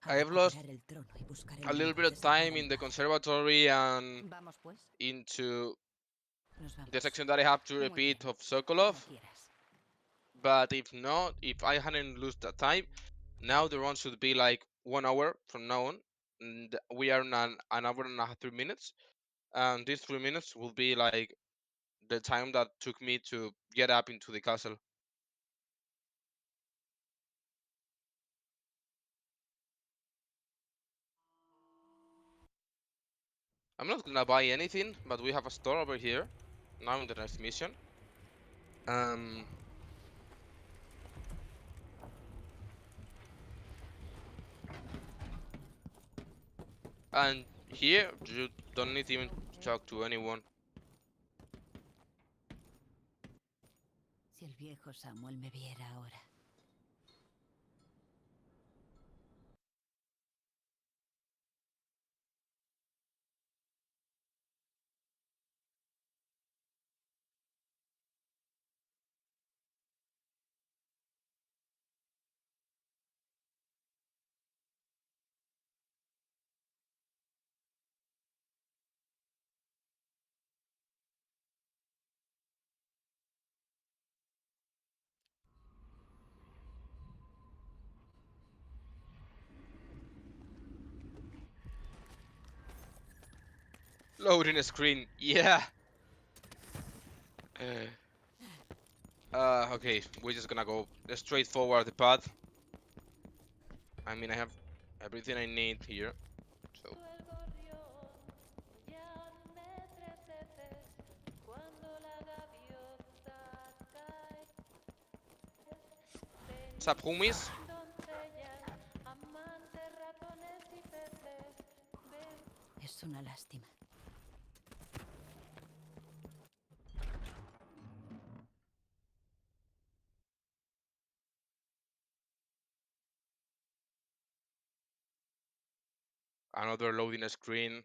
A I have lost recuperar el trono y buscaré a little bit maneras of de salvar time al in the par. conservatory and Vamos pues. into Nos vamos. the section that I have to Muy repeat bien. of Sokolov. Como quieras. But if not, if I hadn't lost that time, now the run should be like 1 hour from now on. And we are on an hour and a half, 3 minutes. And these 3 minutes will be like the time that took me to get up into the castle. I'm not gonna buy anything, but we have a store over here. Now in the next mission. And here you don't need even to talk to anyone. Si el viejo Samuel me viera ahora. Loading screen, yeah. Okay, we're just gonna go straight forward the path. I mean, I have everything I need here, so. What's up, homies? Es una lástima. Another loading screen.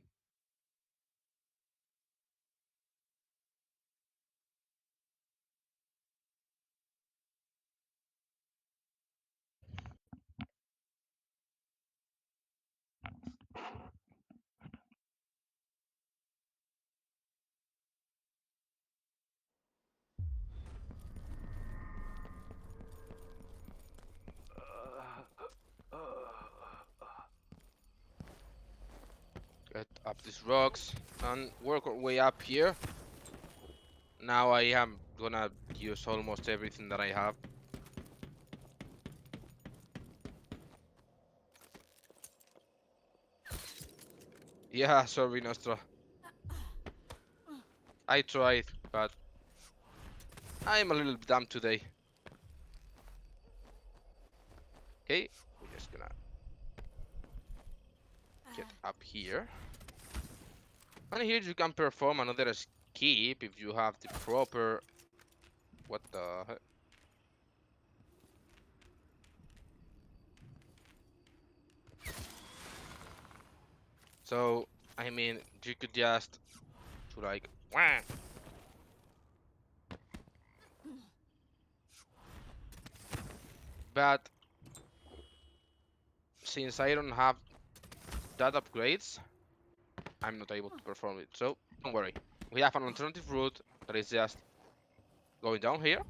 Get up these rocks and work our way up here. Now I am gonna use almost everything that I have. Yeah, sorry, Nostra. I tried, but I'm a little dumb today. Okay, we're just gonna get up here. And here you can perform another skip if you have the proper... What the heck? So, I mean, you could just do like... Wah! But since I don't have that upgrades, I'm not able to perform it. So, don't worry. We have an alternative route that is just going down here.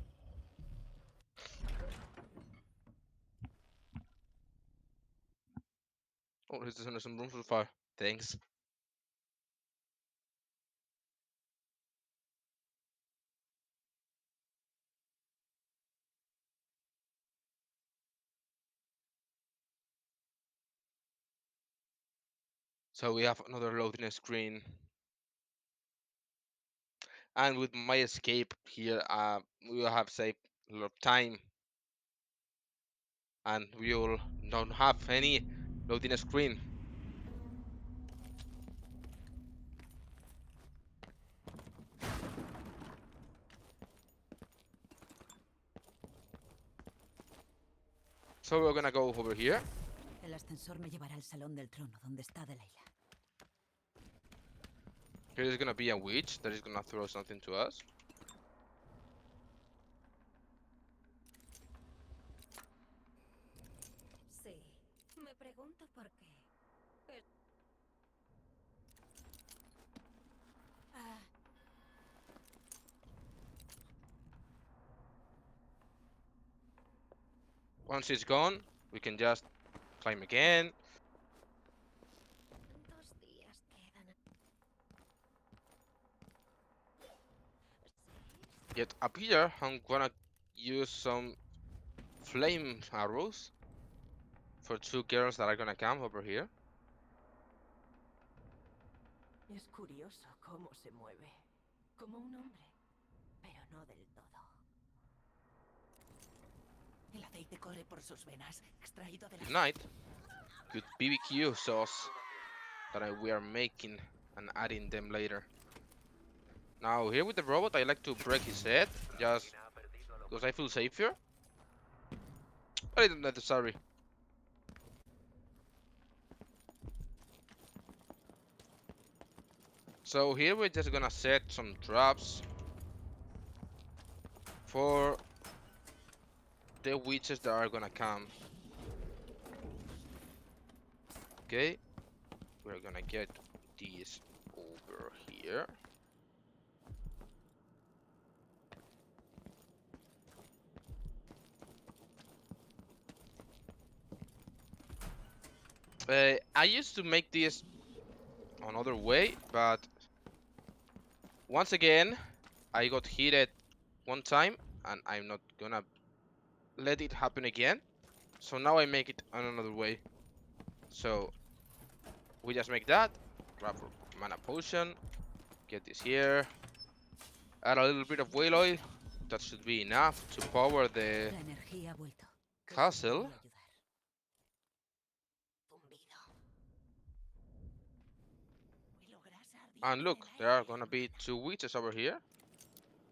Oh, there's some room for fire. Thanks. So we have another loading screen. And with my escape here, we will have saved a lot of time. And we will don't have any loading screen. So we're gonna go over here. El ascensor me llevará al salón del trono donde está Delilah. Here is gonna be a witch that is gonna throw something to us. Sí. Me pregunto por qué. Once it's gone, we can just climb again. ¿Cuántos días quedan? Yet up here, I'm gonna use some flame arrows for 2 girls that are gonna come over here. Es curioso cómo se mueve. Como un hombre, pero no del todo. El aceite corre por sus venas, extraído de la... Good night. Good BBQ sauce that we are making and adding them later. Now here with the robot, I like to break his head just because I feel safer. But it's not necessary. So here we're just gonna set some traps for the witches that are gonna come. Okay, we're gonna get these over here. I used to make this another way, but once again I got hit one time and I'm not gonna let it happen again. So now I make it on another way. So we just make that, grab a mana potion, get this here, add a little bit of whale oil. That should be enough to power the La energía ha vuelto. castle. Eso podría ayudar. Zumbido. Huelo grasa ardiente And en look, el there are aire, gonna be 2 witches over here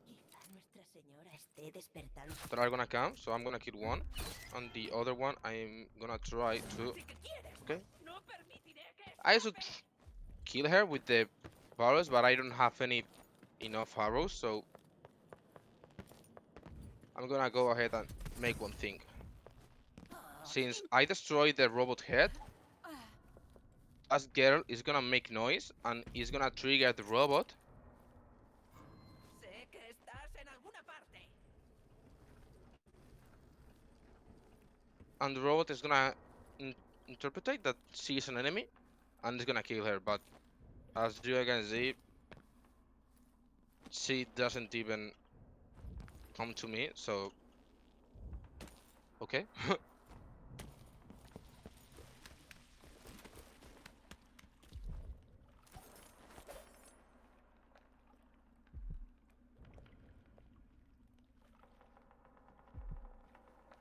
Quizá Nuestra Señora esté despertando. that are gonna come. So I'm gonna kill one, and the other one I'm gonna try to. Si que quieres, Okay, no permitiré que I should kill her with the arrows, but I don't have enough arrows, so I'm gonna go ahead and make one thing. Since I destroyed the robot head, that girl is gonna make noise and is gonna trigger the robot, sé que estás en alguna parte. and the robot is gonna interpret that she is an enemy and is gonna kill her. But as you can see, she doesn't even come to me, so okay.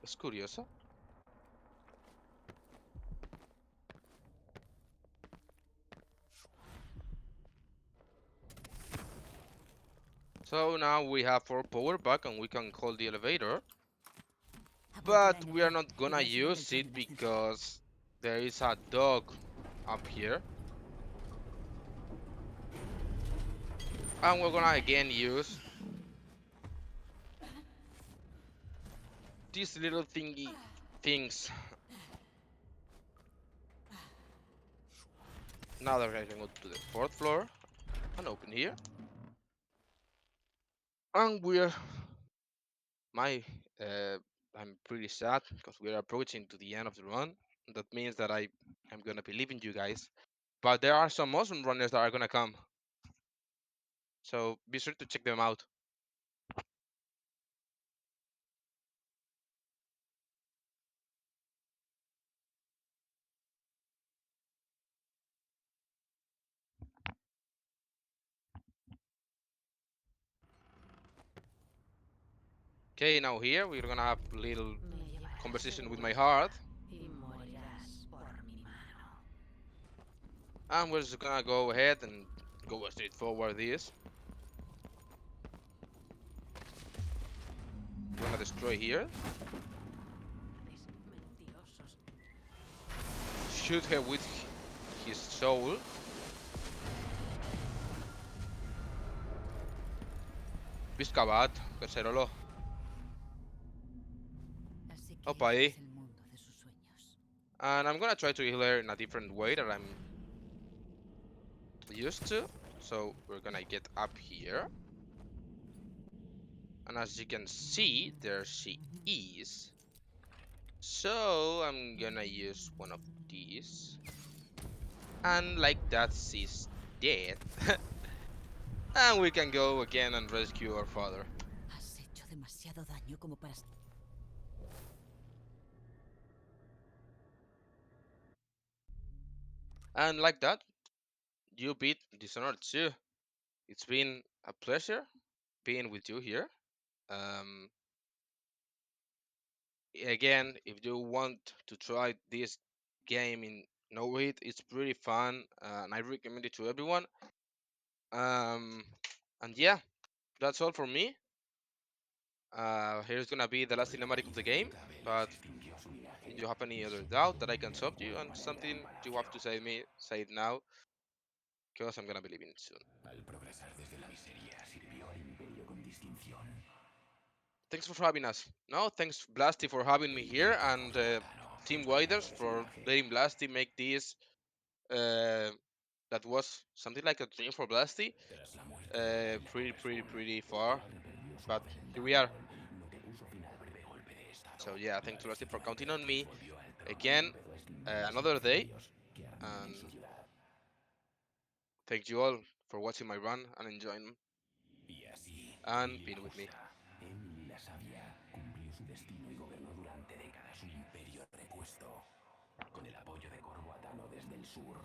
Es curioso. So now we have our power back and we can call the elevator. But we are not gonna use it because there is a dog up here. And we're gonna again use these little thingy things. Now that I can go to the 4th floor and open here. And we're I'm pretty sad because we're approaching to the end of the run. That means that I'm gonna be leaving you guys. But there are some awesome runners that are gonna come. So be sure to check them out. Okay, now here we're gonna have a little conversation with my heart. Y morirás por mi mano. And we're just gonna go ahead and go straight forward this. We're gonna destroy here. Mentirosos. Shoot her with his soul. Piscabat, Cacerolo. Así que Opa este ahí. es el mundo de sus sueños. And I'm gonna try to heal her in a different way that I'm used to. So we're gonna get up here. And as you can see, there she is. So I'm gonna use one of these. And like that, she's dead. And we can go again and rescue our father. Has hecho demasiado daño como para... And like that, you beat Dishonored 2. It's been a pleasure being with you here. Again, if you want to try this game in No Hit, it's pretty fun, and I recommend it to everyone. And yeah, that's all from me. Here's gonna be the last cinematic of the game, but if you have any other doubt that I can solve you and something you have to say it now, because I'm gonna be leaving soon. Al progresar desde la miseria, sirvió al imperio con distinción. Thanks for having us. No, thanks Blasty for having me here, and Team Widers for letting Blasty make this. That was something like a dream for Blasty. Pretty far, but here we are. So yeah, thanks Blasty for counting on me again. Another day, and thank you all for watching my run and enjoying and being with me. Emily la Sabia cumplió su destino y gobernó durante décadas un imperio repuesto, con el apoyo de Corvo Atano desde el sur.